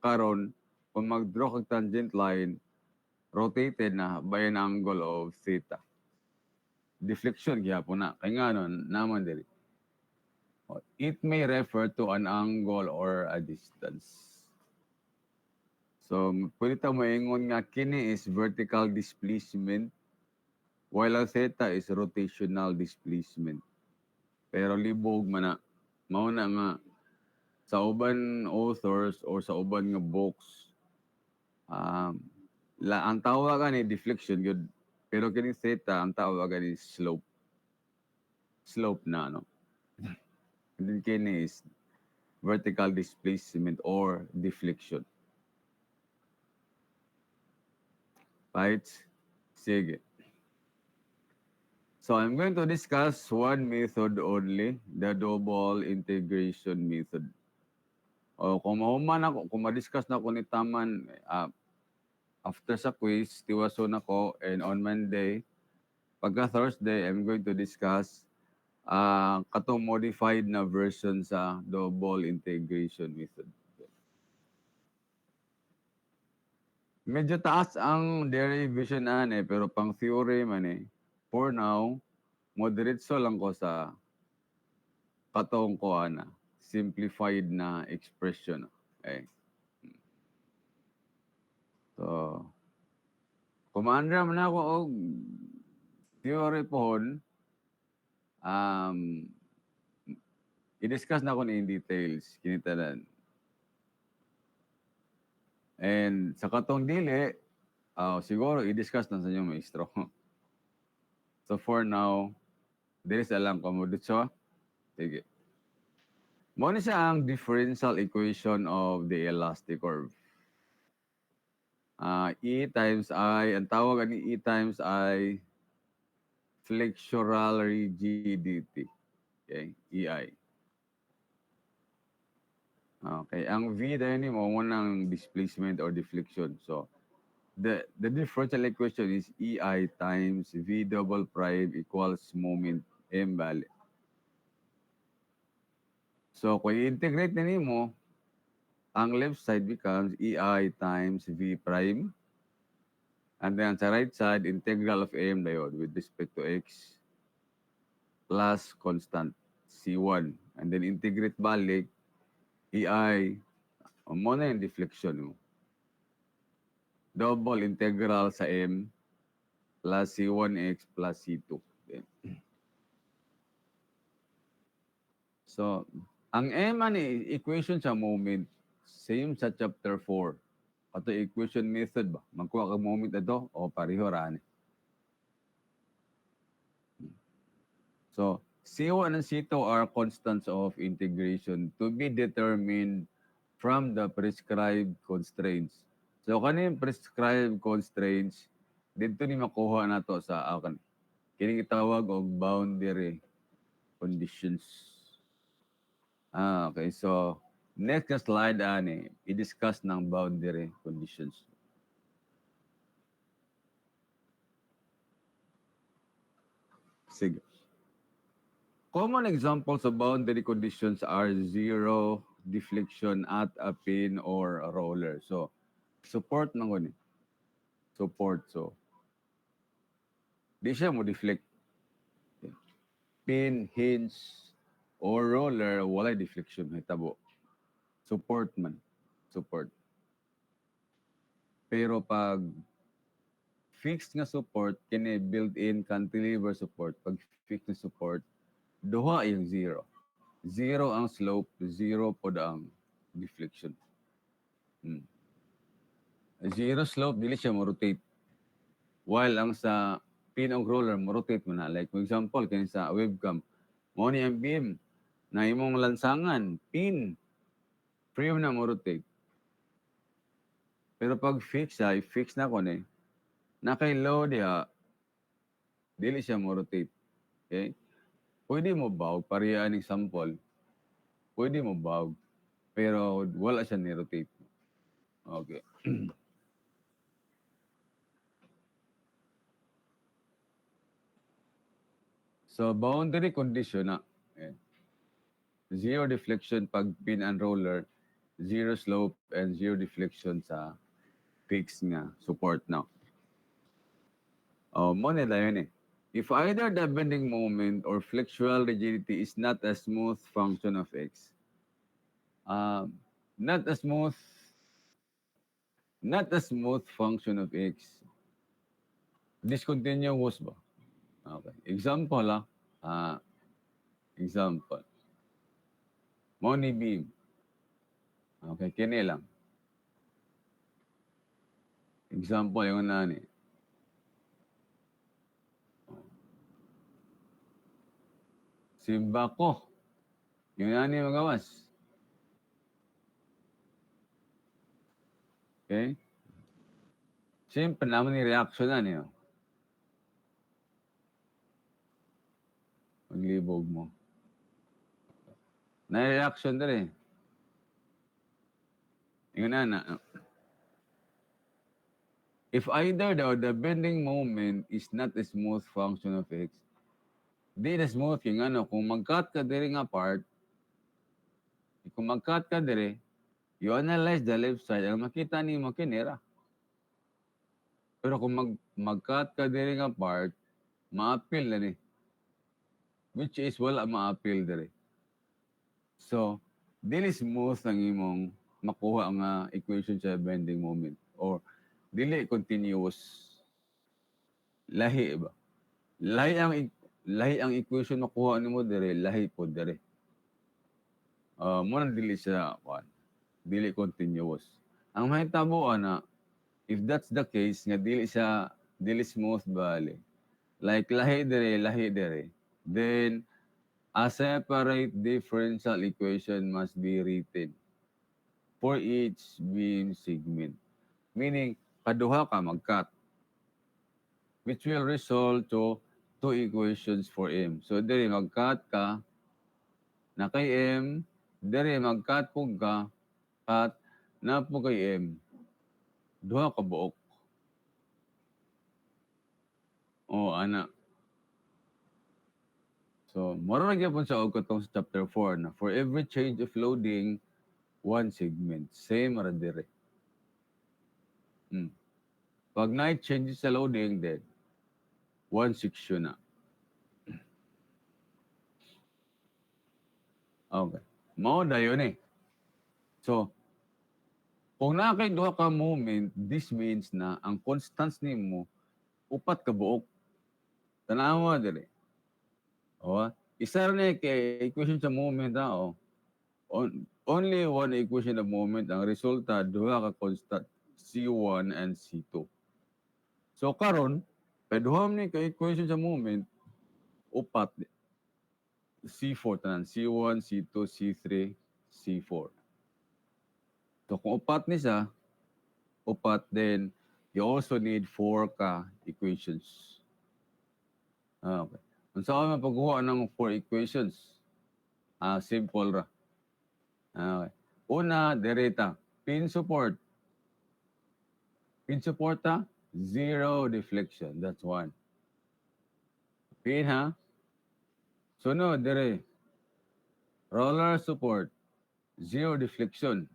Karon, kung mag-draw kag tangent line, rotated na by an angle of theta. Deflection gyapon na. Kaya nga nun, naman diri. It may refer to an angle or a distance. So, pwede ta moingon nga kini is vertical displacement while ang theta is rotational displacement. Pero libog man na. Mao na nga sa uban authors or sa uban nga books, ang tawagan ni deflection yun. Pero kini theta, ang tawagan ni slope. Slope na, no? And then kini is vertical displacement or deflection. Right? Sige. So I'm going to discuss one method only, the double integration method. O kung mahuman ako, kung ma-discuss na ako ni Taman, after sa quiz, tiwason ako, and on Monday, pagka Thursday, I'm going to discuss katong modified na version sa double integration method. Medyo taas ang derivation pero pang theory man For now, moderate lang ko sa katong ko simplified na expression. Okay. So, kumandra man ako og theory pohon, i-discuss na ko ni in details kinitanan. And sa katong dili, siguro i-discuss na sa inyong maestro. So for now, dili sa lang ko mo dito. Sige. Mo ni siya ang differential equation of the elastic curve. E times I, ang tawag ni E times I, flexural rigidity. Okay, EI. Okay, ang V dahil mo ng displacement or deflection. So, the differential equation is EI times V double prime equals moment M bali. So, kung i-integrate na mo, ang left side becomes EI times V prime. And then sa right side, integral of M diode with respect to X plus constant C1. And then integrate balik, EI, mo na yung deflection mo. Double integral sa M plus C1X plus C2. Okay. So, ang M equation sa moment, same sa chapter 4. Ato equation method ba? Magkuha ka moment ito o pareho rani. So, C1 and C2 are constants of integration to be determined from the prescribed constraints. So, kaning prescribed constraints, dito ni makuha na to sa Kini gitawag og boundary conditions. Okay. So, next na slide ani, i-discuss ng boundary conditions. Sige. Common examples of boundary conditions are zero, deflection at a pin or a roller. So, support man guni. Support. So, di siya mo deflect. Pin, hinge, or roller, walay deflection. Hitabo. Support man. Support. Pero pag fixed nga support, kini built-in cantilever support. Pag fixed nga support, duha yung zero. Zero ang slope, zero po ang deflection. Hmm. Zero slope, dili siya mo-rotate. While ang sa pin og roller, mo-rotate mo na. Like, for example, kaya sa webcam, mo ni ang beam, na imong lansangan, pin, frame na mo-rotate. Pero pag fix ay fix na ko ni, na kay low diha, dili siya mo-rotate. Okay? Pwede mo bawg, parehaan ng sample, pwede mo bawg, pero wala siya ni-rotate. Okay. So, boundary condition na. Okay. Zero deflection pag pin and roller, zero slope and zero deflection sa fixed nga support na. Mo nila yun eh. If either the bending moment or flexural rigidity is not a smooth function of X, not a smooth function of X, discontinuous ba? Okay. Example example. Money beam. Okay, kini lang. Example yung nani. Simba ko. Yung nani magawas. Okay? Siyempre naman ni reaction na niyo. Maglibog mo. Na-reaction na rin. Yung na. If either the bending moment is not a smooth function of X, di na smooth yung ano, kung mag-cut ka diri nga part, kung mag-cut ka diri, you analyze the left side, ang makita ni mo kinira. Pero kung mag-cut ka diri nga part, ma-appeal na ni. Which is wala ma-appeal diri. So, dili smooth ang imong makuha nga equation sa bending moment or dili continuous. Lahi ba? Lahi ang equation makuha nimo dire, lahi po dire. Mo nang dili siya dili continuous. Ang mahitabo na if that's the case nga dili smooth bali. Like lahi dire, then a separate differential equation must be written for each beam segment. Meaning, kaduha ka mag-cut, which will result to two equations for M. So, diri mag-cut ka, na kay M, diri mag-cut po ka, cut, na po kay M. Duha ka buok. O, ana. So, marunong yapon sa og katong sa chapter 4 na for every change of loading, one segment. Same ra dire. Pag night changes sa loading, then one section na. Okay. Mao dayon eh. So, kung nakay duha ka moment, this means na ang constants nimo upat ka buok. Tanawa dire. O, isa na kay equation sa moment o. Only one equation of moment ang resulta duha ka constant C1 and C2. So karon, duha ni ka equation sa moment upat C4 tanan, C1, C2, C3, C4. So kung upat ni siya, upat, then you also need 4 ka equations. Okay. Unsa ka mapagkuha ng four equations? Simple ra. Okay. Una, direta. Pin support. Pin support zero deflection. That's one. Pin Sunod, dire. Roller support. Zero deflection.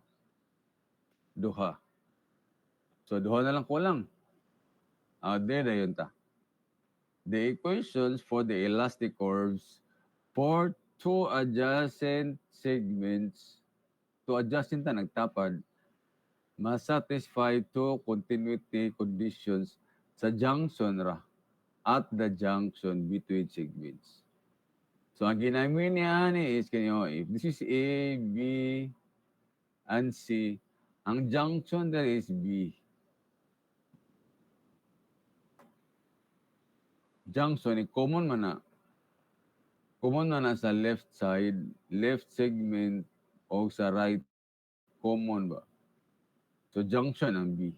Duha. So, duha na lang kulang. Dire yun ta. The equations for the elastic curves for two adjacent segments, two adjacent na nagtapad, ma-satisfy two continuity conditions sa junction ra at the junction between segments. So, ang ginamit niya ni is kanyo, if this is A, B, and C, ang junction there is B. Junction, common man na. Common man na sa left side, left segment, o sa right, common ba? So, junction ang B.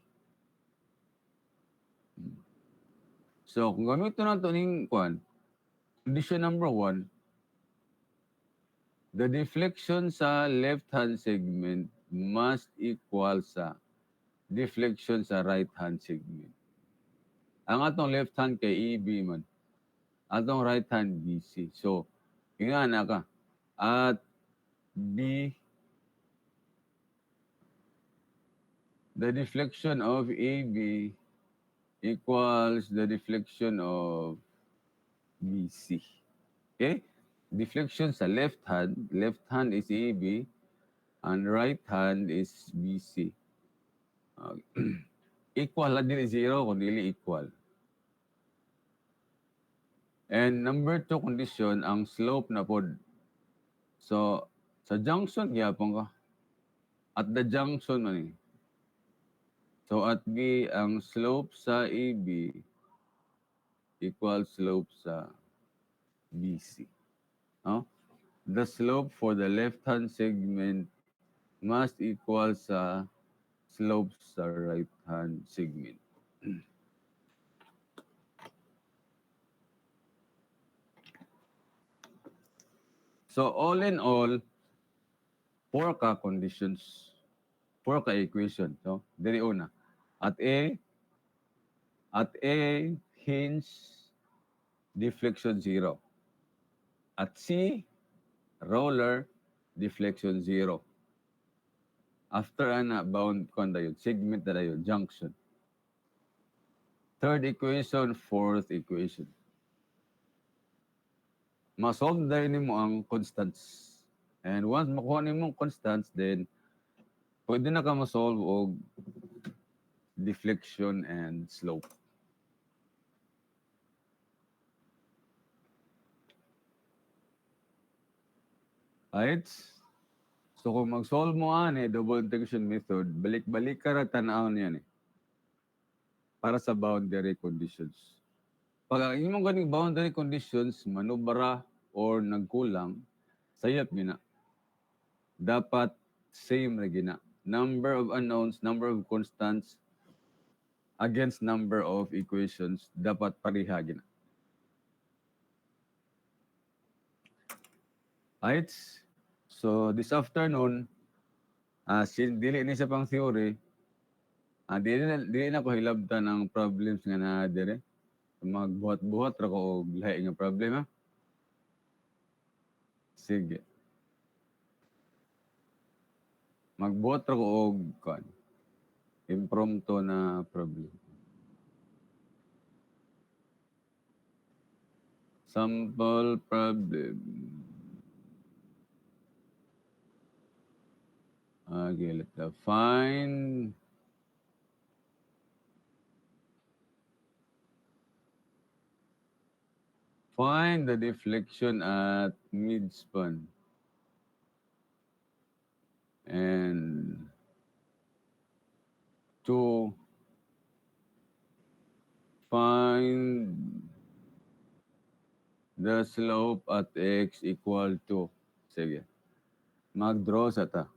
So, kung gamitin natin yung condition number 1, the deflection sa left-hand segment must equal sa deflection sa right-hand segment. Ang atong left-hand kay EB man, atong right-hand BC. So, ingana ka, at B, the deflection of AB equals the deflection of BC. Okay? Deflection sa left hand is AB, and right hand is BC. Equal lang din zero, kung dili equal. And number 2 condition, ang slope na pod. So, sa junction, gyapon ka. At the junction man eh. So, at B, ang slope sa AB equals slope sa BC. No? The slope for the left-hand segment must equal sa slope sa right-hand segment. So, all in all, 4 ka conditions, 4 ka equation. So, dili una. At A, hinge, deflection 0. At C, roller, deflection 0. After bound yun, segment na yun, junction. Third equation, fourth equation. Ma-solve na rin mo ang constants. And once makuha mo constants, then pwede na ka ma-solve og deflection and slope. Right? So kung mag-solve mo double integration method, balik-balik ka ra tan-aw niyan para sa boundary conditions. Pag ang imong ganing boundary conditions manubra or nagkulang, sayap gina. Dapat same ra gina. Number of unknowns, number of constants against number of equations, dapat pareha gina. Right? So this afternoon, dili ni sa pang theory, dili na ko hilabtan ang problems nga na dire. Magbuhat-buhat ra ko og lahi nga problem Sige. Magbuhat ra ko og impromptu na problem. Sample problem. Okay, let's find the deflection at midspan. And to find the slope at x equal to, sige, mag-draw sa ta.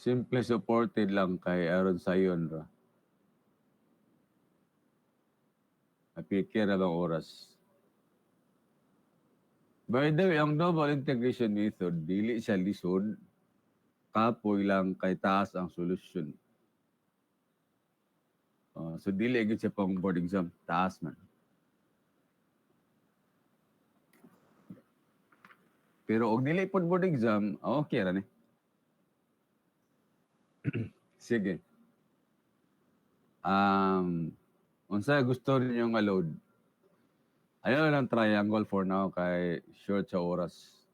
Simple supported lang kay aron sa yun ra. Napikir na bang oras. By the way, ang double integration method, dili siya lisod, kapoy lang kay taas ang solusyon. So, dili agad siya pang board exam. Taas man. Pero og dili pod board exam, okay ra ni. Sige. Unsa gusto ninyo nga load? Ayaw lang triangle for now kay short sa oras.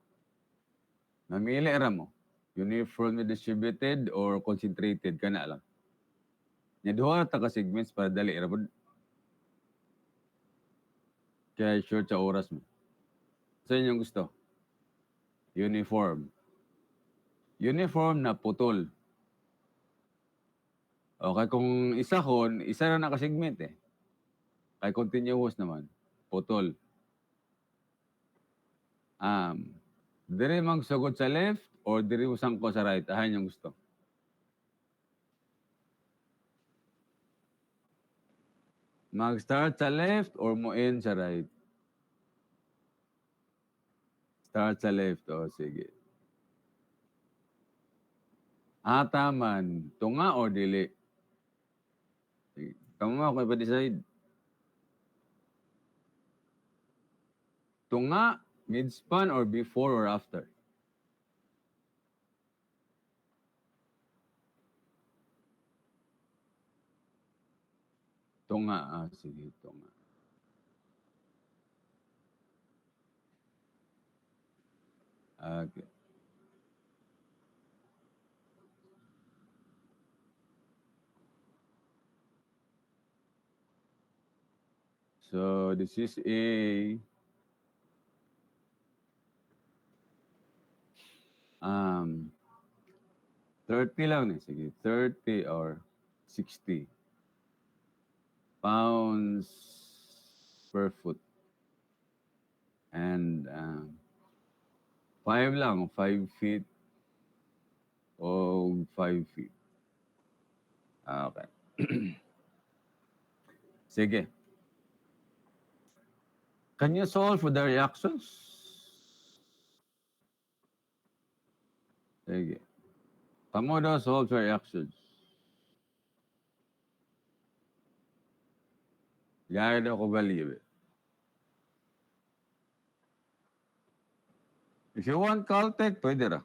Mamili ra mo. Uniformly distributed or concentrated ka na lang. Nya duha ta ka segments para dali ra pod. Kaya short sa oras mo. Sa inyong gusto? Uniform. Uniform na putol. Okay, kung isa kon, isa na naka-segment eh. Kay continuous naman. Putol. Dire magsugod sa left or dire mo sangko sa right? Ahan yung gusto. Mag-start sa left or mo in sa right? Start sa left. O, sige. Taman. Tunga o dili? Sige. Kamu mo ako ipa-decide. Tunga, mid-span, or before or after? Tunga. Sige, tunga. Okay. So, this is a 30 lang eh. Sige, 30 or 60 pounds per foot. And 5 lang, 5 feet o 5 feet. Okay. Sige. Can you solve for the reactions? Sige. Kamu daw solve for reactions. Gaya daw ko baliw. If you want Caltech, pwede ra.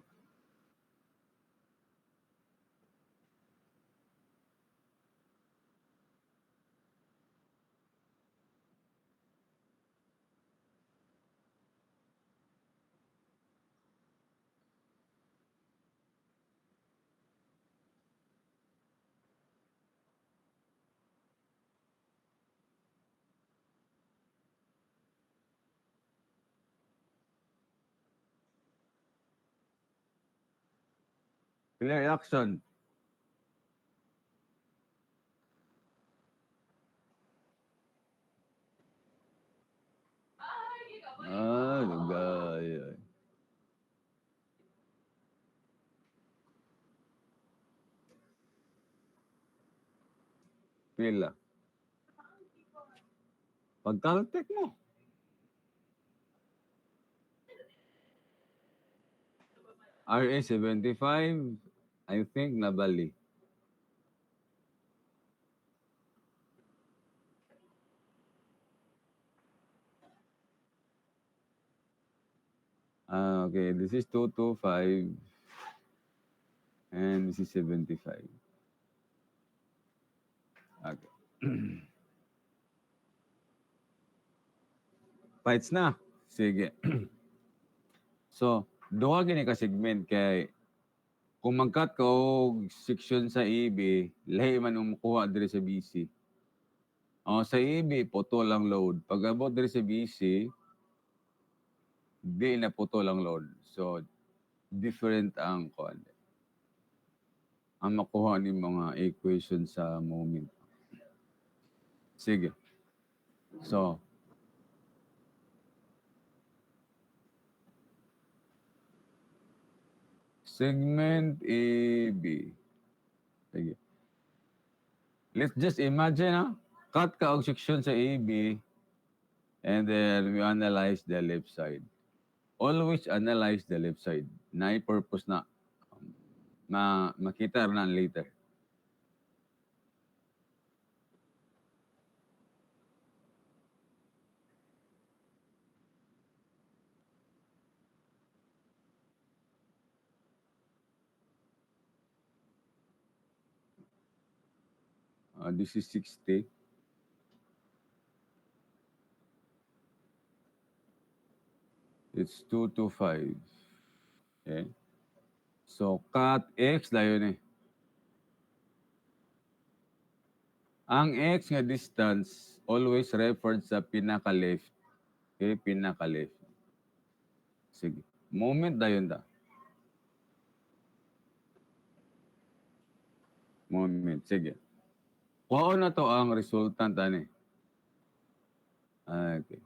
Pila reaction. Lugay. Pila. Pag Caltech mo. RA 75, I think nabali. Okay, this is 225 and this is 75. Okay. Fights na. Sige. So, duha gini ka segment kay kung magkat ka og section sa EB, lahi man ang makuha diri sa BC. Sa EB, putol ang load. Pag abot diri sa BC, di na putol ang load. So, different ang kuan. Ang makuha ni mga equation sa moment. Sige. So, segment AB. Sige. Let's just imagine, cut ka og section sa AB, and then we analyze the left side. Always analyze the left side. Na purpose na makita na later. This is 60. It's 2 to 5. Okay? So, cut X na yun eh. Ang X nga distance always referred sa pinaka-left. Okay? Pinaka-left. Sige. Moment na yun da. Moment. Sige. Kuha na to ang resultant ani. Okay.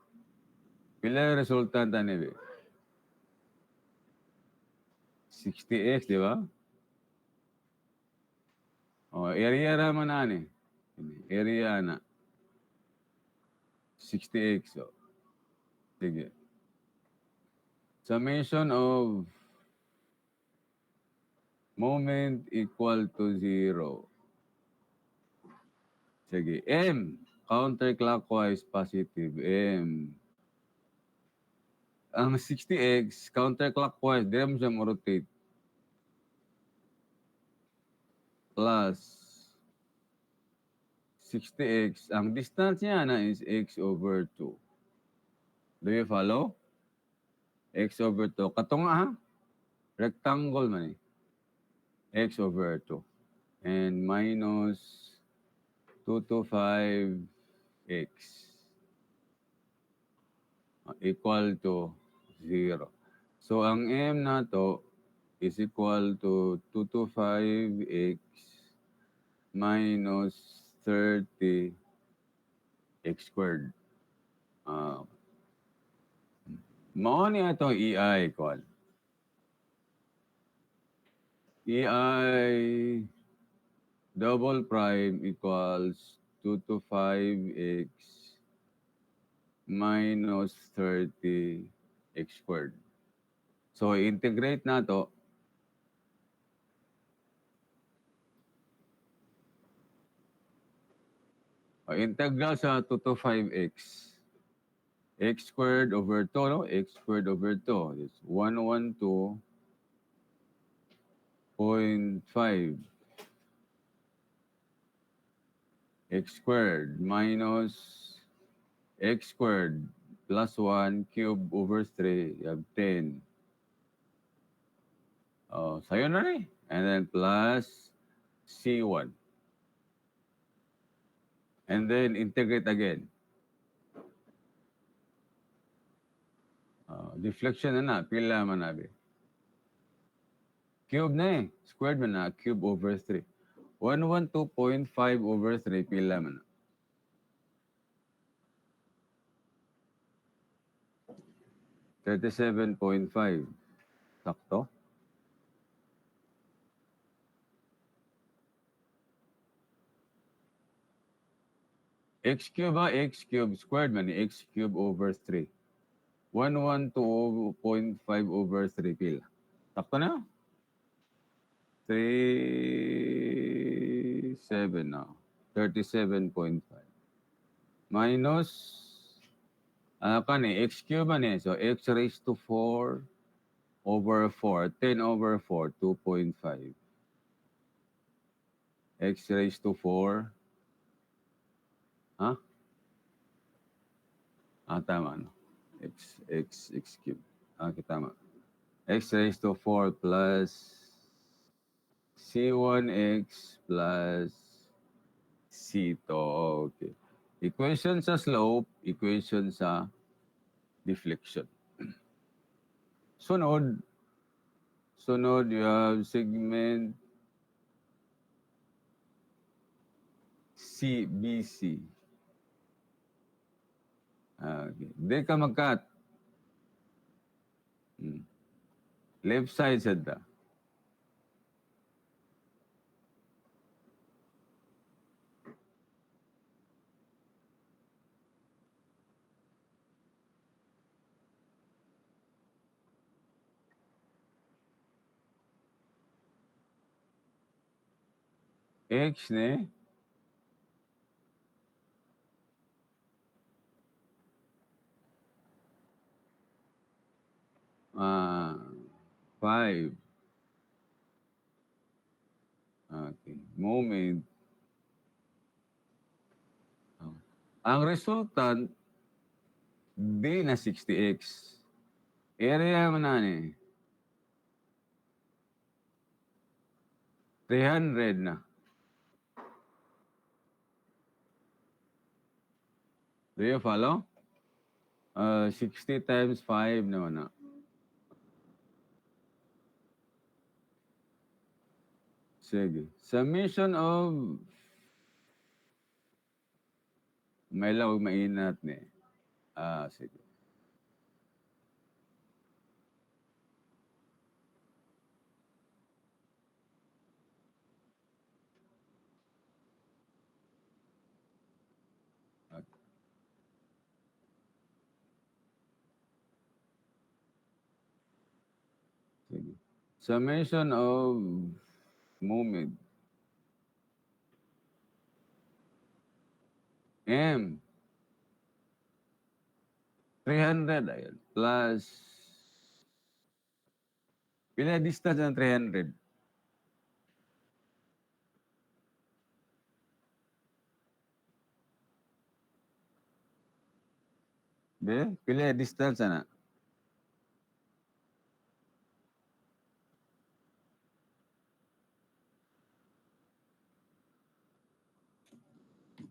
Pila yung resultant ani, be? 60x, di ba? O, area naman na ani. Area na. 60x. So. Sige. Summation of moment equal to 0. Sige. M. Counterclockwise positive. M. Ang 60x, counterclockwise, di mo siya rotate. Plus 60x. Ang distance niya na is x over 2. Do you follow? X over 2. Katong ha? Rectangle man eh. X over 2. And minus 2 to 5x equal to 0. So, ang M na to is equal to 2 to 5x minus 30 x squared. Mao ni ato EI equal. EI double prime equals 2 to 5x minus 30 x squared. So, integrate na to. Integral sa 2 to 5x. X squared over 2, no? X squared over 2. It's 112.5 x squared minus x squared plus 1 cube over 3. You have 10. Oh, sa'yo na rin. And then plus C1. And then integrate again. Deflection na. Pila man nabi. Cube na eh. Squared man na. Cube over 3. 112.5 over 3. Pila man na. 37.5. Sakto? X cube ba? X cube squared man. X cube over 3. 112.5 over 3 pila. Sakto na? 37 now. 37.5. Minus, x cube man eh. So, x raised to 4 over 4. 10 over 4, 2.5. X raised to 4. Ha? Tama, no? X cube. Okay, tama. X raised to 4 plus C1x plus C2. Okay. Equation sa slope, equation sa deflection. Sunod, you have segment CBC. Okay. Di ka mag-cut. Left side sa da. X ne? Ah, 5. Okay. Moment. Oh. Ang resultant, di na 60x. Area mo na ni. 300 na. Do you follow? 60 times 5 naman na. Sige. Summation of may lawag mainat ni. Sige. Okay. Sige. Summation of moment. M. 300 ayun. Plus, pila distance ng 300? Be? Pila distance na?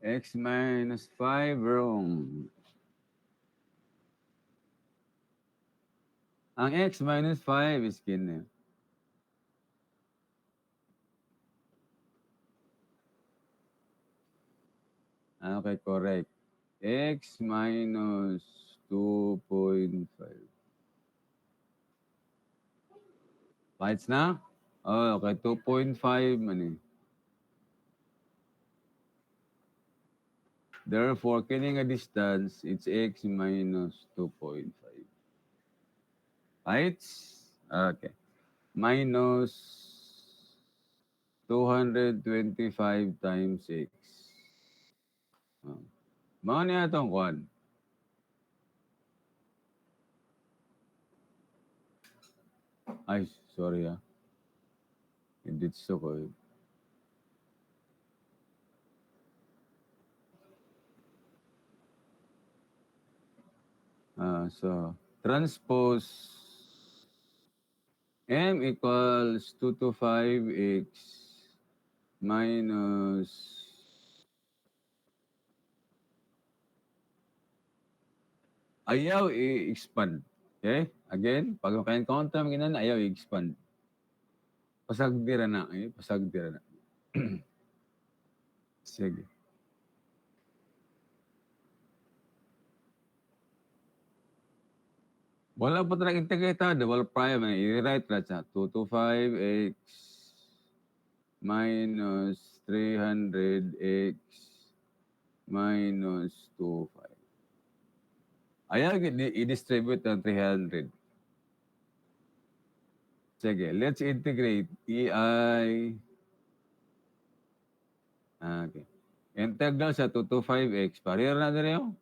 X minus 5 wrong. Ang x minus 5 is kini. Okay, correct. X minus 2.5. Lights na? Oh, okay. 2.5 man eh. Therefore, kini nga distance, it's x minus 2.5. Lights? Okay. Minus 225 times x. Oh. Mga niya itong kwan. Ay, sorry ah. Hindi so ko. So, transpose m equals 225x minus ayaw i-expand. Okay? Again, pag maka-encounter mo ginan, ayaw i-expand. Pasagdira na. Pasagdira na. Sige. Wala pa talaga integrate double prime. I-write na siya. 225x minus 300x minus 25. Ayaw i-distribute ng 300. Sige, let's integrate. EI. Okay. Integral sa 225x. Parir na din yun.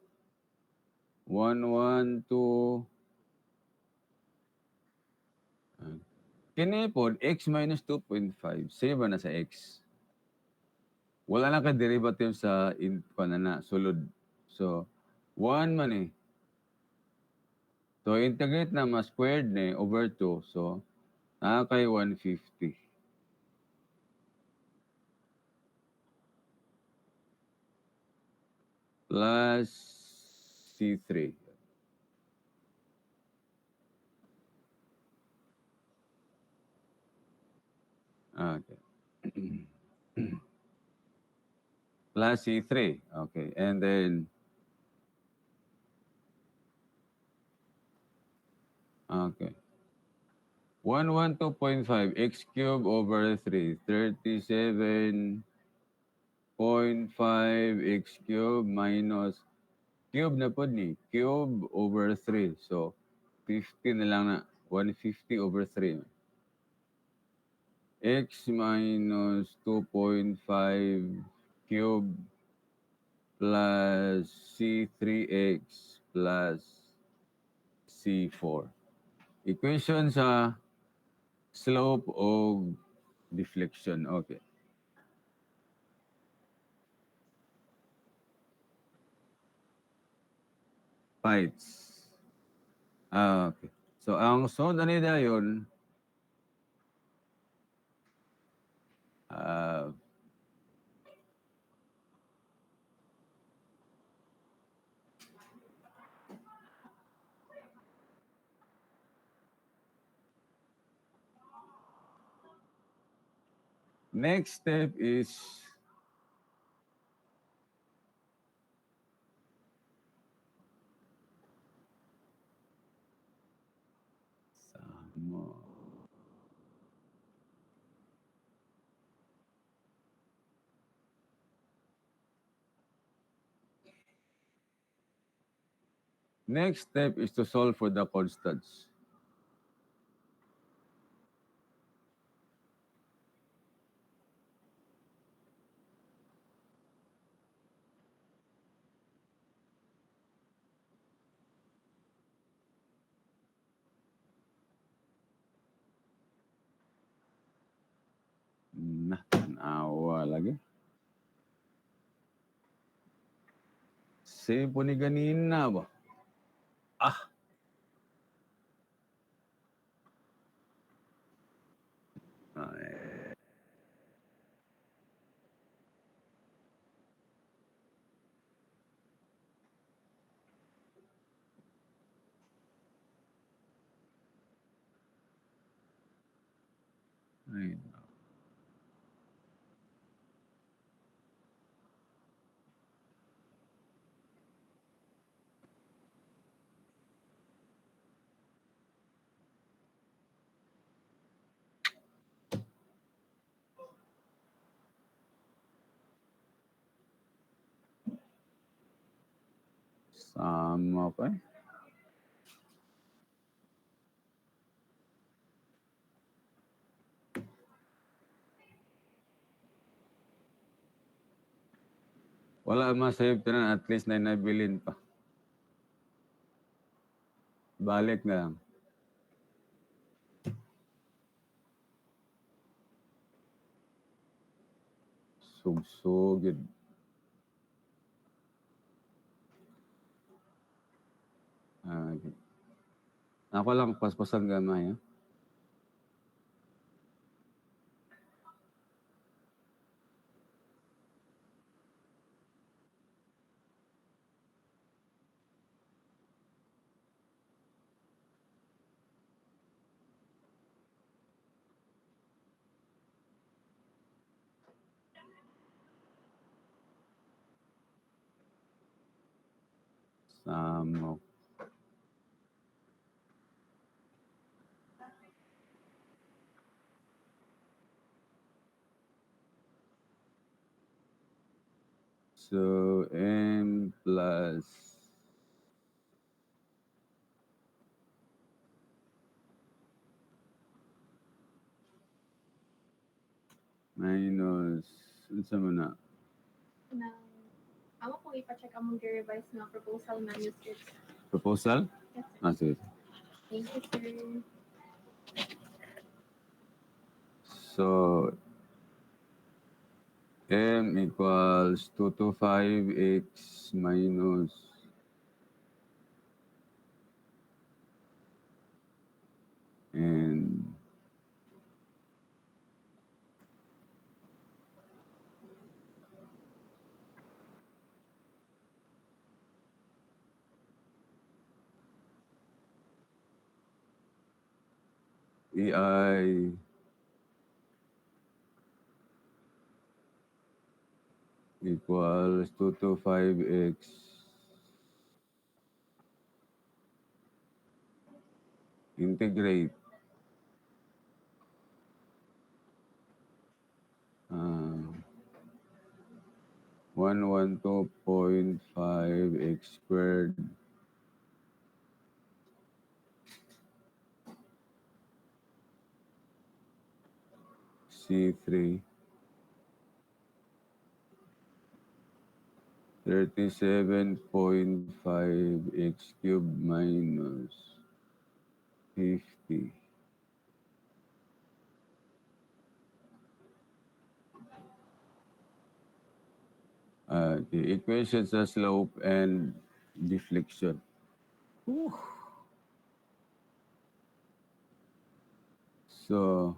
112. Kini po, x minus 2.5. Save na sa x. Wala na ka derivative sa na, sulod. So, 1 man eh. So, integrate na mas squared na over 2. So, nakakay 150. Plus C3. Okay. Plus C3. Okay. And then, okay. 112.5 x cubed over 3. 37.5 x cubed minus cube na po ni. Cube over 3. So, 50 na lang na. 150 over 3. x minus 2.5 cube plus C3x plus C4. Equation sa slope o deflection. Okay. Fights. Okay. So, ang sunod na nila yun, uh, next step is Samo. Next step is to solve for the constants. Nah, tanawa lagi. Same po ni ganina ba? Ah, ay, ay, sama pa eh. Wala ma-save na at least na nabilin pa. Balik na lang. Sugsugid. Okay. Ako lang paspasan gamay. Ha? Sama. So, m plus minus, unsa man na? Na, ako kung ipacheck among i-revise na proposal manuscripts. Proposal? Yes, sir. Ah, sige. Thank you, sir. So, m equals 225x minus and EI equals 225x integrate 112.5 x squared C3, 37.5 x cubed minus 50. The equations of slope and deflection. Whew. So,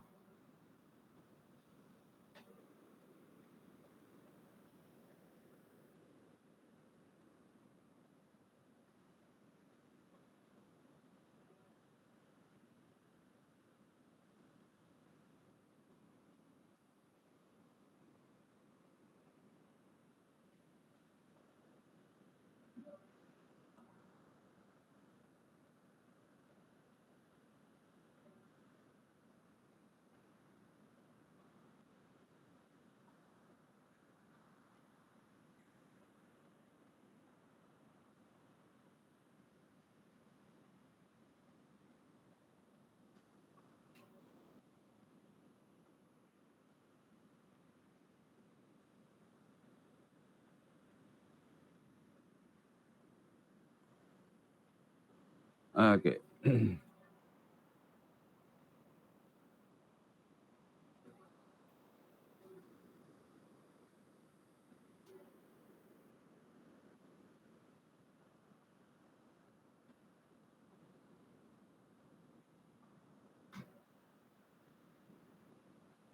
okay.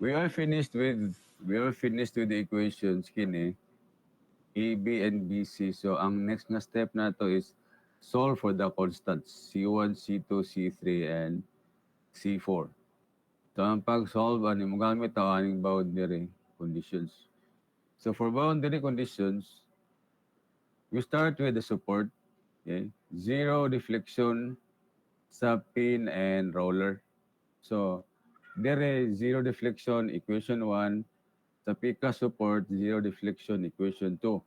We are finished with the equations kini A, B, and BC. So, ang next na step na to is solve for the constants C1, C2, C3, and C4. So, ang pag-solve, ano, mo gamit ang aning boundary conditions. So, for boundary conditions, we start with the support. Okay? Zero deflection sa pin and roller. So, there zero deflection, equation 1. Sa pika support, zero deflection, equation 2.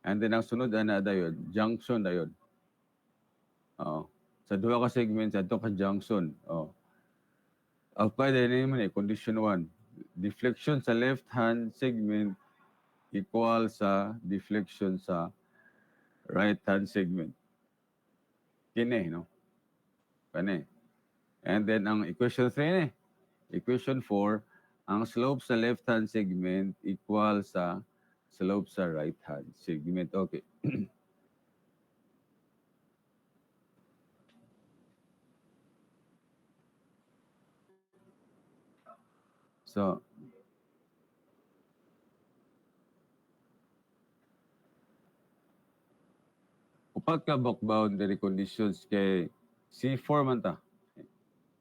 And then ang sunod ana dayon, junction dayon. Oo. Sa duha ka segments adto ka junction. Oh. Apply din naman condition 1. Deflection sa left hand segment equal sa deflection sa right hand segment. Kini, no? Kani. And then ang equation 3 ni. Equation 4, ang slope sa left hand segment equal sa slope sa right hand segment. Okay. So, upat ka book boundary conditions kay C4 man ta.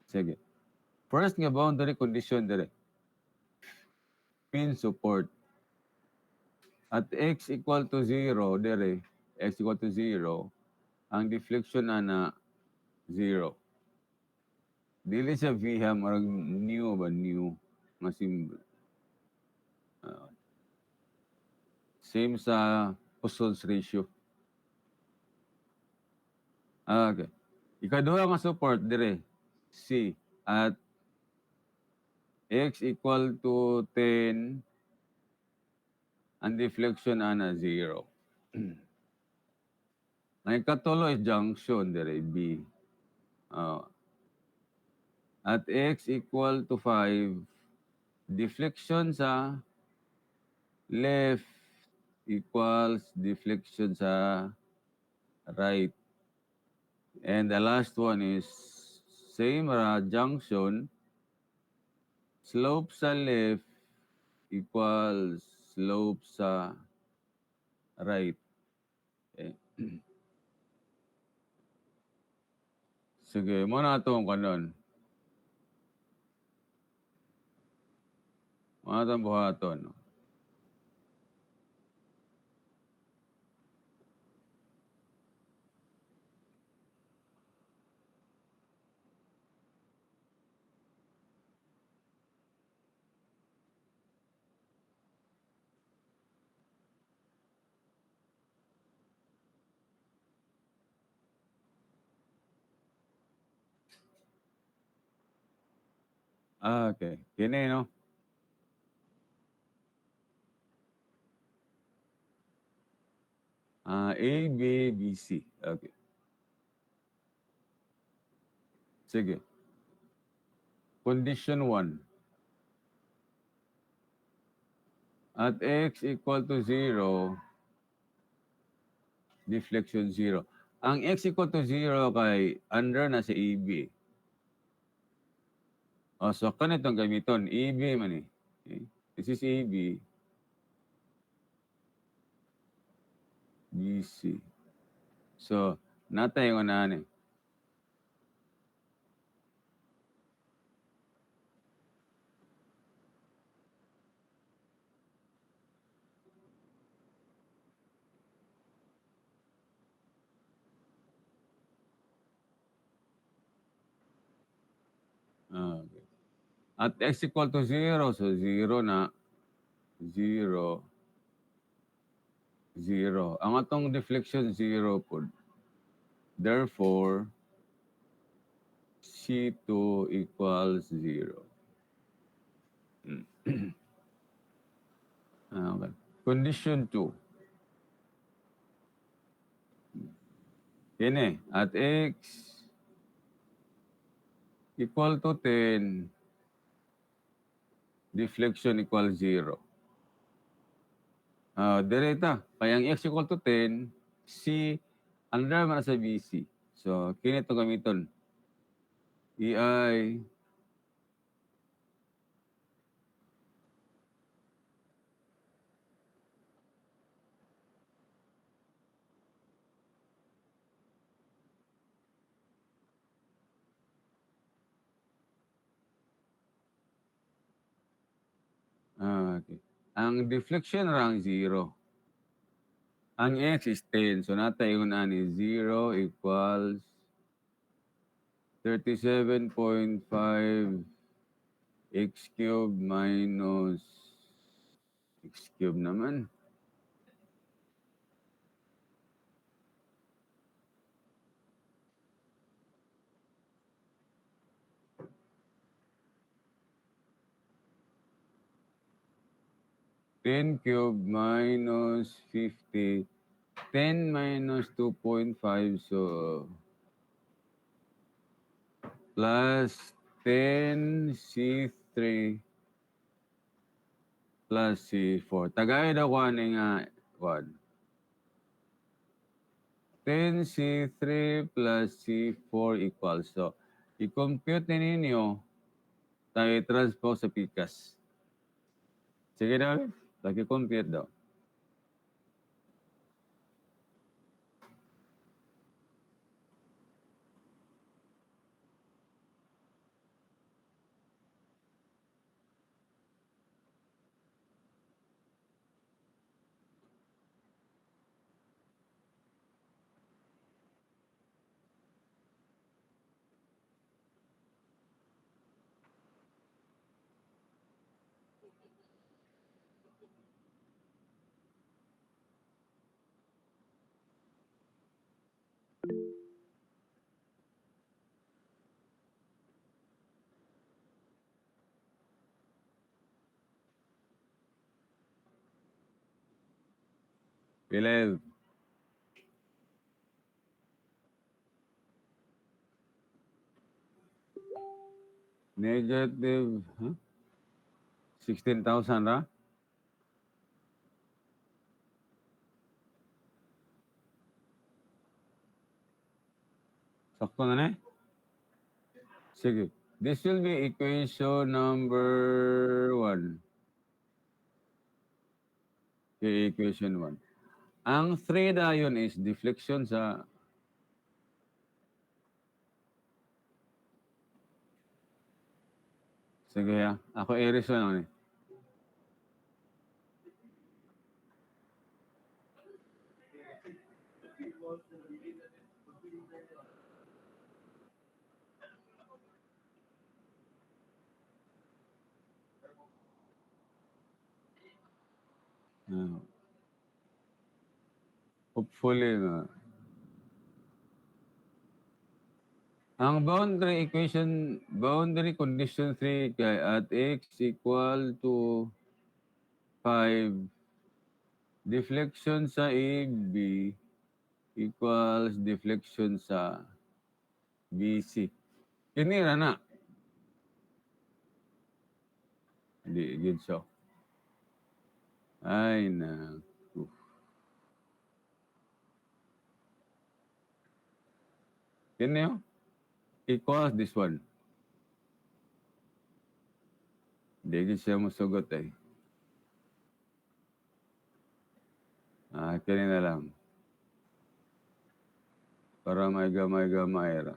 Sige. First nga boundary condition dire. Pin support. At x equal to 0 dire, x equal to 0, ang deflection na 0. Dili siya VHA, marag new ba new nga symbol. Uh, Same sa Poisson's ratio. Okay. Ikaduha nga support dire, C. At x equal to 10, ang deflection na 0. Ang ikatulo is junction dire, B. Uh, at x equal to 5, deflection sa left equals deflection sa right. And the last one is same junction, slope sa left equals slope sa right. Okay. Sige, muna itong kanon. Muna itong buhaton. No? Okay. Kini, no? A, B, B, C. Okay. Sige. Condition 1. At x equal to 0, deflection 0. Ang x equal to 0 kay under na sa AB. O, so kanitong gamiton. AB man eh. Okay. This is AB. BC. So, natay yung unahan eh. Okay. At x equal to 0, so 0 na. 0, 0. Ang atong deflection 0 po. Therefore, C2 equals 0. Okay. Condition 2. Yan eh. At x equal to 10, deflection equals 0. Direta. Kaya ang x equal to 10, C, under man sa BC. So, kinito gamiton. EI okay. Ang deflection rang 0. Ang x is 10. So, natay yung ni 0 equals 37.5 x cubed minus x cubed naman. Ten cubed minus 50. 10 minus 2.5. So, plus 10 C3 plus C4. Tagay na ko nga 1. 10 C3 plus C4 equals. So, i-compute ninyo tayo transpose sa PICAS. Sige daw, lagi-compute daw. Pilev. Negative, 16,000 ra? Sakto na eh? Sige. This will be equation number 1. Okay, equation 1. Ang 3 dayon is deflection sa sige ha. Ako i-reason ako ni. Hopefully na. Ang boundary condition 3 kay at x equal to 5 Deflection sa AB equals deflection sa BC. Kinira na. Hindi, good siya. Ay, naku. Kini yun? Equals this one. Hindi siya masugot eh. Kini na lang. Para may gamay-gamay ra.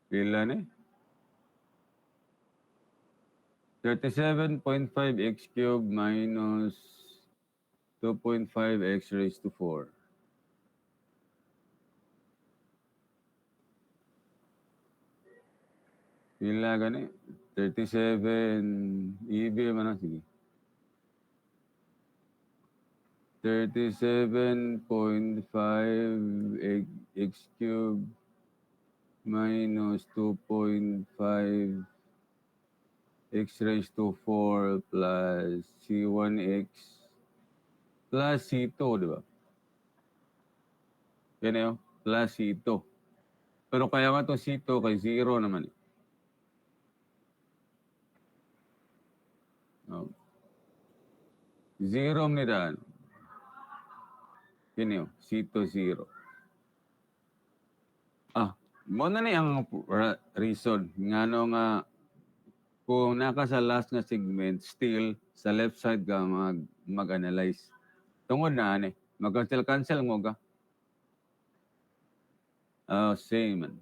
Pila ni? 37.5x cubed minus 2.5x raised to 4. Pila gani? 37, EB man na, sige. 37.5 x cubed minus 2.5 x raised to 4 plus C1x plus C2, di ba? Yan yun, plus C2. Pero kaya nga itong C2 kay 0 naman. Oh. 0 ni daan. Yan yun, C2 0. Mo na ni ang reason. Nga no nga, kung naka sa last nga segment, still, sa left side ka mag-analyze. Tungod na, ani. Mag-cancel mo ka. Same man.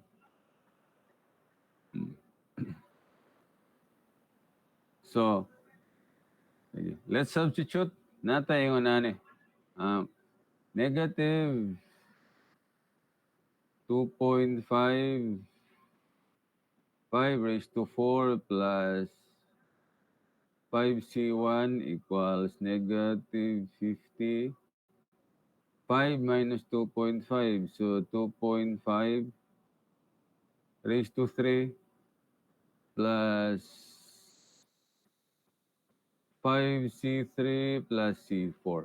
So, let's substitute. Natay yung nani. Negative 2.5 5 raised to 4 plus 5C1 equals negative 50. 5 minus 2.5. So, 2.5 raised to 3 plus 5C3 plus C4.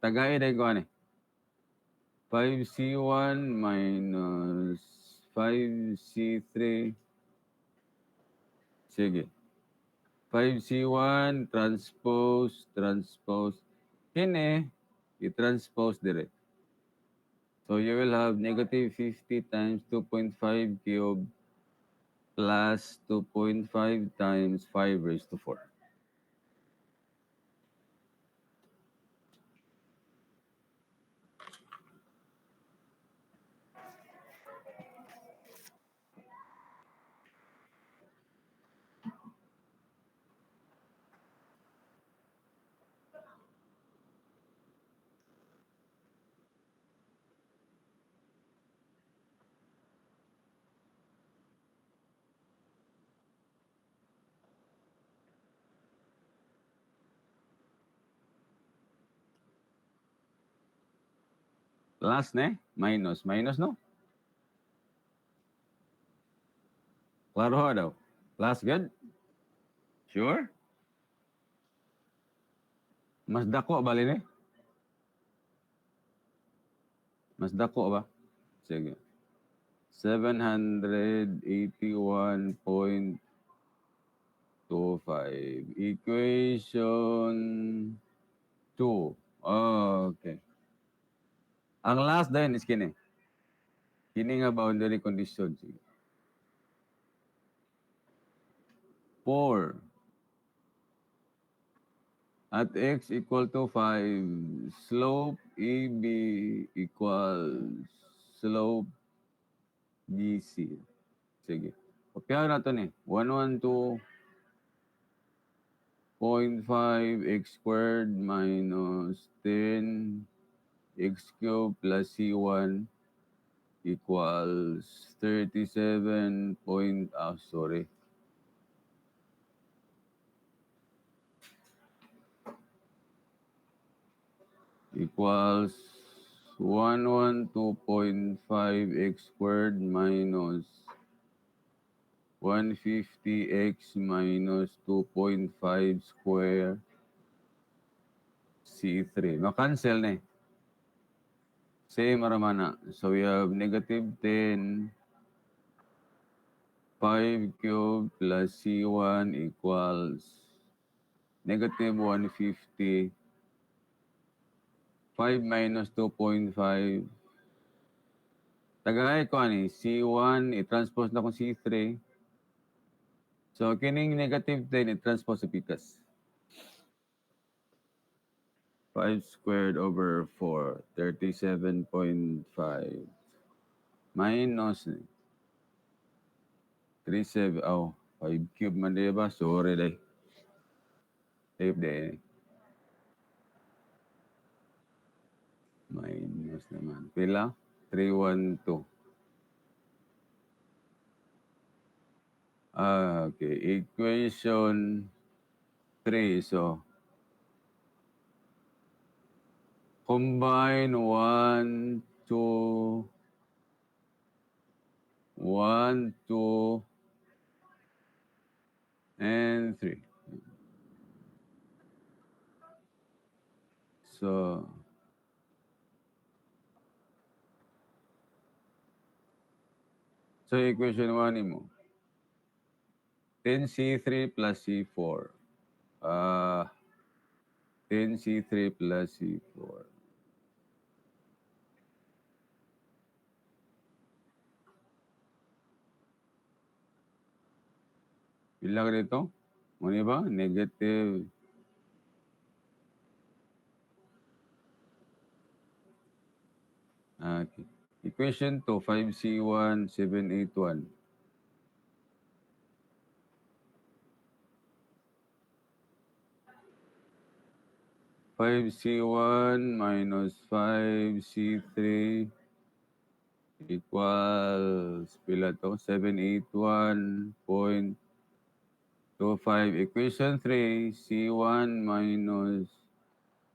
Tagay na ko ani. 5C1 minus 5C3. Sige. 5C1 transpose. Kini, i-transpose direct. So you will have negative 50 times 2.5 cubed plus 2.5 times 5 raised to 4. Last ne? Minus. Minus no? Klaro ho daw. Last good? Sure? Mas dako bali ni? Mas dako ba? Sige. 781.25. Equation 2. Okay. Ang last din is kini. Kini nga boundary condition. Sige. 4 at x equal to 5, slope AB equals slope BC. Sige. Kopyahan natin eh. 112.5 x squared minus 10 x cubed plus C1 equals 37 point, sorry. Equals 112.5x squared minus 150x minus 2.5 square C3. Ma-cancel na eh. Same maramana. So we have negative 10, 5 cubed plus C1 equals negative 150. 5 minus 2.5. Tagay ko ani, C1, i-transpose na kong C3. So, kining negative 10, i-transpose sa pikas. 5 squared over 4, 37.5. Minus 37, 5 cube man diba? Sorry day. Tape day. Minus naman. Pila? 312. Okay. Equation 3. So, combine 1, 2, 1, 2, and 3. So, equation 1 mo. 10C3 plus C4. 10C3 plus C4. Pila ka dito? Ano ba? Negative. Okay. Equation 2, 5C1, 781. 5C1 minus 5C3 equals pila to? 781.25. Equation 3, C1 minus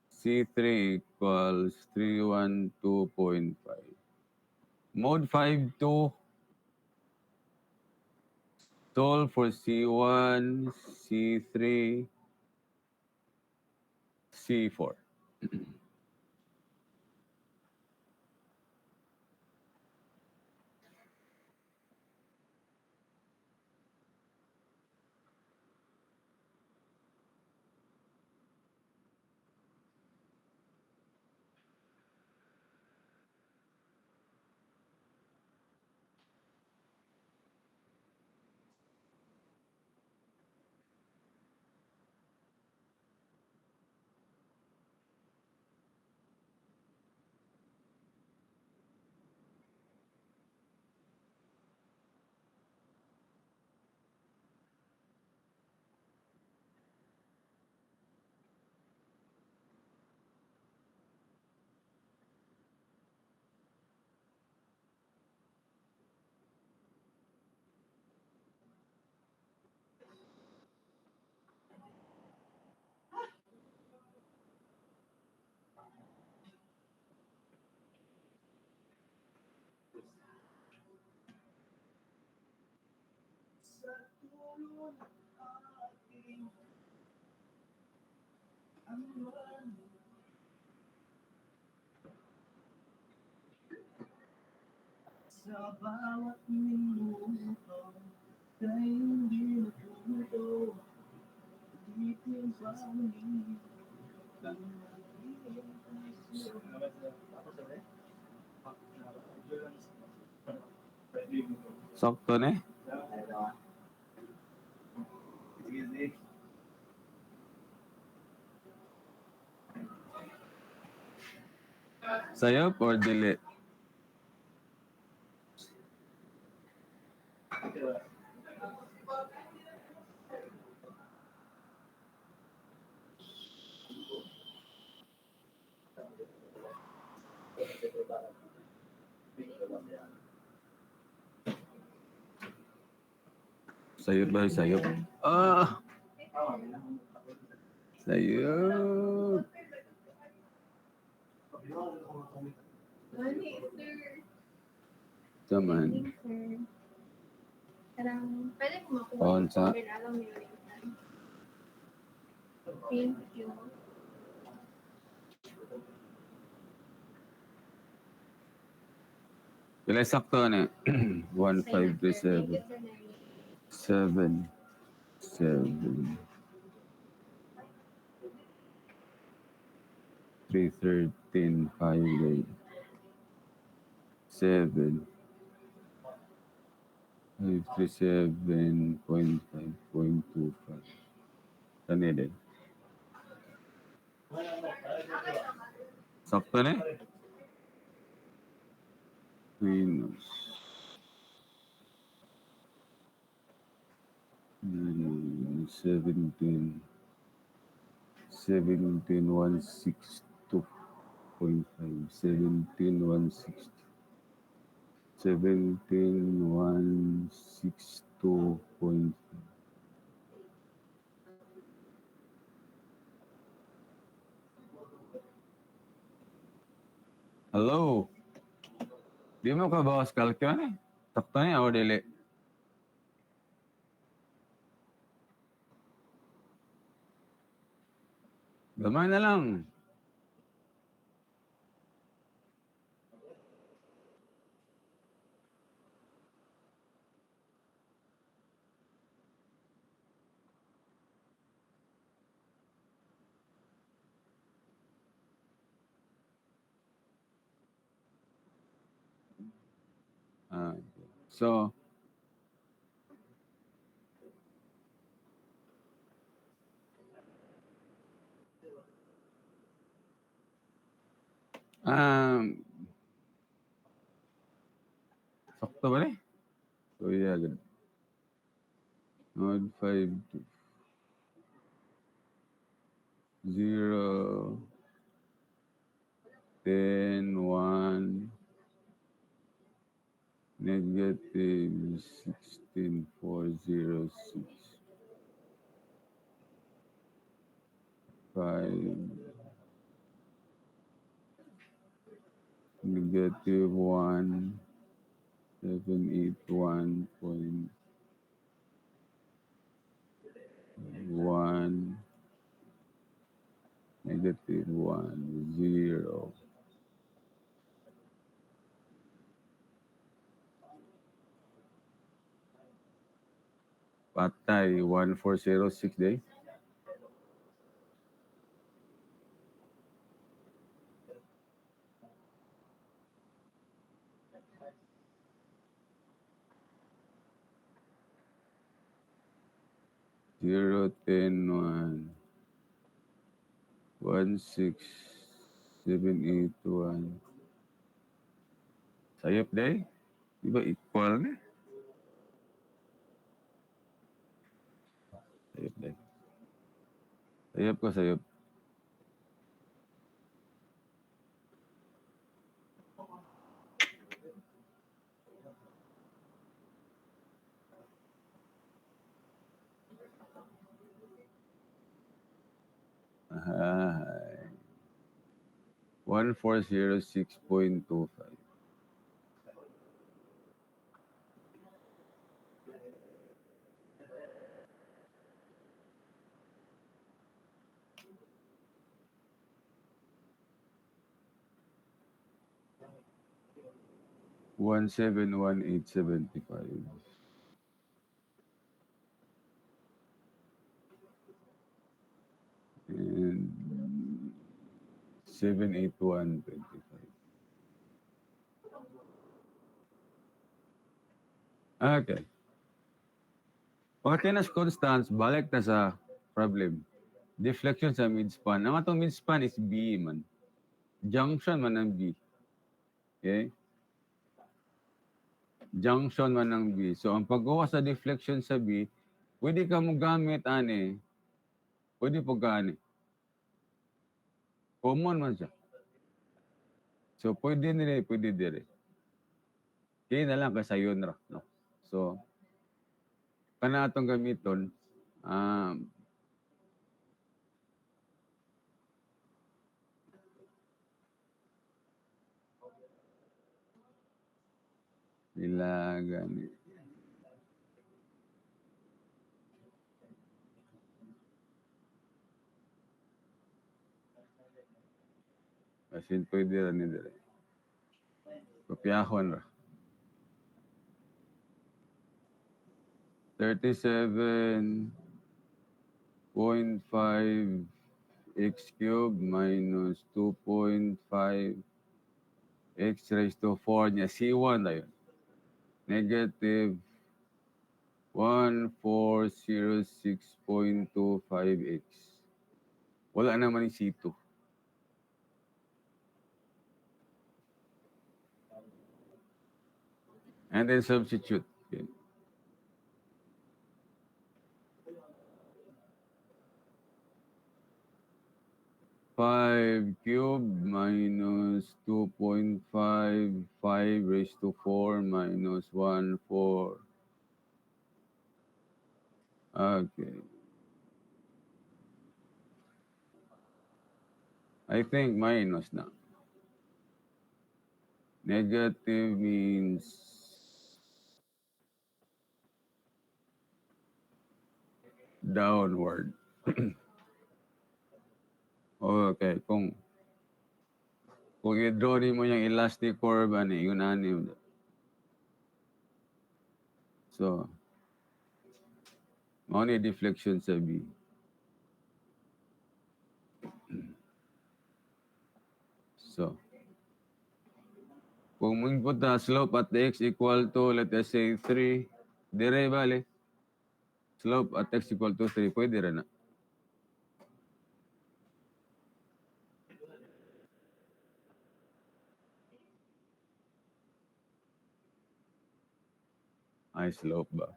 C3 equals 312.5. Mode 5-2. Solve for C1, C3, C4. Sakto na eh. Sayop or delete? Sayop ba? Sayop. Sayop. Mani, sir. Good Taman. evening, sir. Parang, pwede ko makuha On yung sa order na alam niyo rin. Thank you. pila sakto na. Say na, sir. Thank 1537. you, sir. 7. 7. 313. 58. 7. 537.5.25. Kanina. Sakto na. Minus. 17. 17,162.5. 17,160. 17,162.5. Hello. Di mo ka bawas kalkyo na. Sakto na o dili. Gamay na lang. Ah, so, um, sakto ba ni? So, yeah, good. Node 5 to 0, 10, 1, negative 16, 4, 0, 6, 5, negative 1, 7, 8, 1, negative 1, 0. Patay, 1406 day. Zero, 10, 1, 1, 6, 7, 8, 1. Sayop day? Di ba equal na? Sayop day. Sayop ko, sayop. Ay. 1406.25. One seven one eight 75. And 781.25. Okay. Okay na constants, balik na sa problem. Deflection sa midspan. Ang atong midspan is B man. Junction man ang B. Okay? Junction man ang B. So, ang paggawa sa deflection sa B, pwede ka mo gamit, pwede po gani. Common man siya. So, pwede nila, pwede dire. Kaya na lang kasi yun ra. No? So, kana atong gamiton, Ilagan. Asin pwede rin ni dire. Kopyahon ra. 37.5 x cubed minus 2.5 x raised to 4 niya. C1 na yun. Negative 1406.25x. Wala naman yung C2. And then substitute. Okay. 5 cubed minus 2.5, 5 raised to 4 minus 1, 4. Okay. I think minus na. Negative means downward. Okay, kung i-draw mo yung elastic curve, ano, yun ano. So, ano yung deflection sa B? So, kung input na slope at x equal to, let us say, 3, dire bale, slope at x equal to 3, pwede rin na. Ay, slope ba?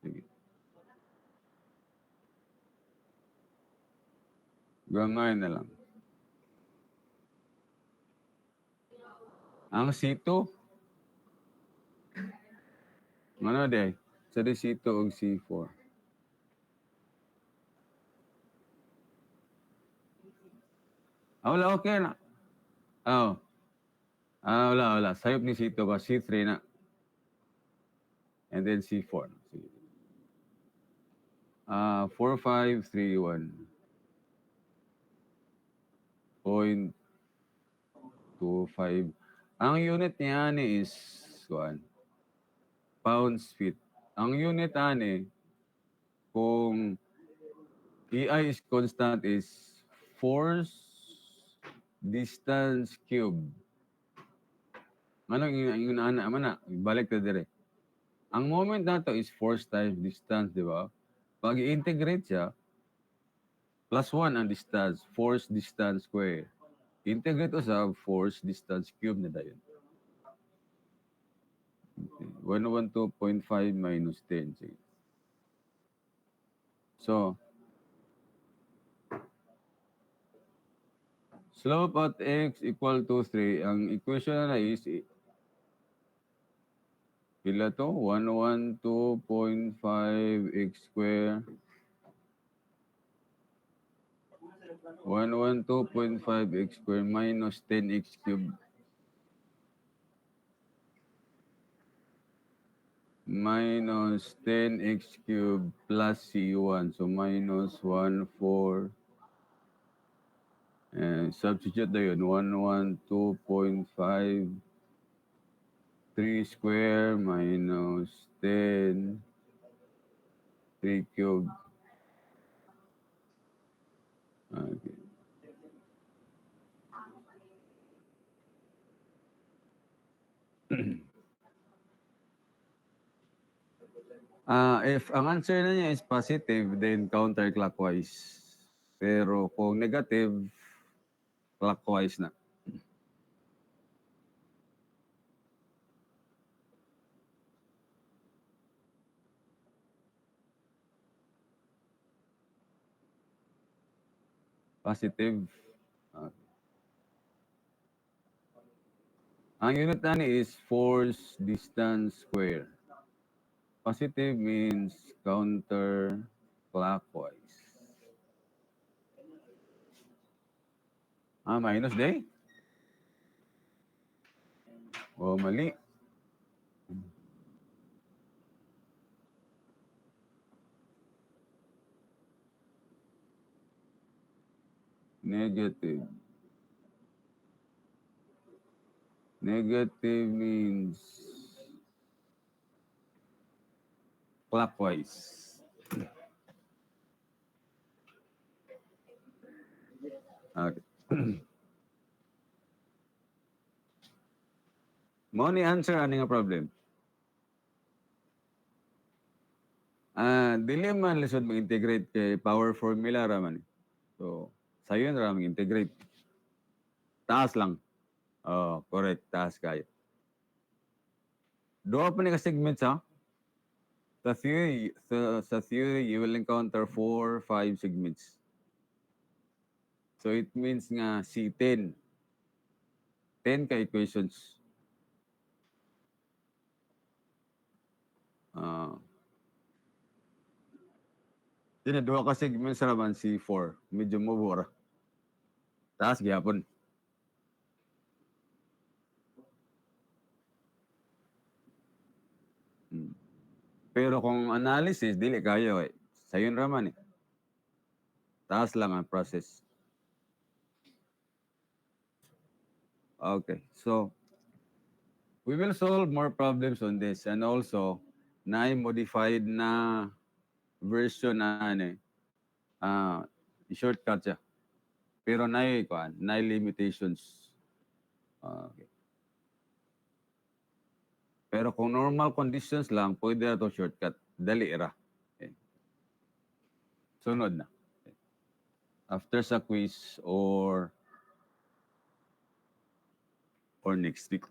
Sige. Gamay na lang. Ang C2, ano day? Sa di C2 o C4. Wala, okay na. Oh. Wala. Sayop ni C2 ba? C3 na. And then C4. Sige. 4531.25. Ang unit niya ni is pounds feet. Ang unit ani kung EI is constant is force distance cube. Anong yung ana man na balik ta dire. Ang moment nato is force times distance, di ba? Pag i-integrate siya, plus 1 ang distance, force distance square. Integrate ko sa force distance cube na dayon. Okay. 112.5 minus 10. Sige. So, slope at x equal to 3. Ang equation na is, pila to? 112.5 x square. 112.5 x square minus 10x cube. Minus 10x cube plus C1. So, minus 1, 4. And substitute na yun. 112.5 3 square minus 10 3 cube. Okay. If ang answer na niya is positive, then counterclockwise. Pero kung negative, clockwise na. Positive. Ang unit na ni is force distance square. Positive means counterclockwise. Minus day? Mali. Negative. Negative means clockwise. Okay. Mo ni answer ani nga problem. Dili man lisod mag-integrate kay power formula ra man. So, sayon ra mag-integrate. Taas lang. Oh, correct. Taas kayo. Duha pa ni ka segments ha. Sa theory, you will encounter 4, 5 segments. So it means nga C10. 10 ka equations. Uh, Duha ka segments raman C4. Medyo mabura. Taas gyapon. Hmm. Pero kung analysis, dili kayo eh. Sayon raman eh. Taas lang ang process. Okay, so we will solve more problems on this and also na modified na version na uh, shortcut siya. Pero na limitations. Okay. Pero kung normal conditions lang, pwede na ito shortcut. Dali ra. Okay. Sunod na. Okay. After sa quiz or next week.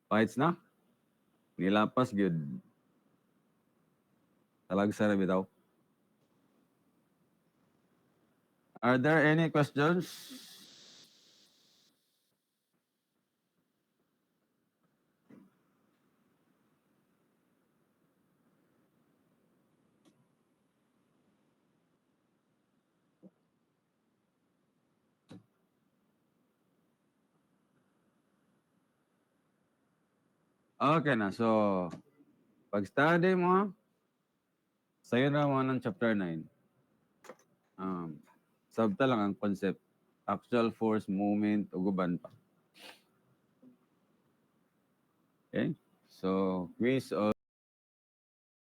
Fights na? Nilapas, good. Talag sa bitaw. Are there any questions? Okay na. So, pag-study mo, sa'yo na mo ng chapter 9. Sabta lang ang concept. Actual force, moment, uguban pa. Okay? So, quiz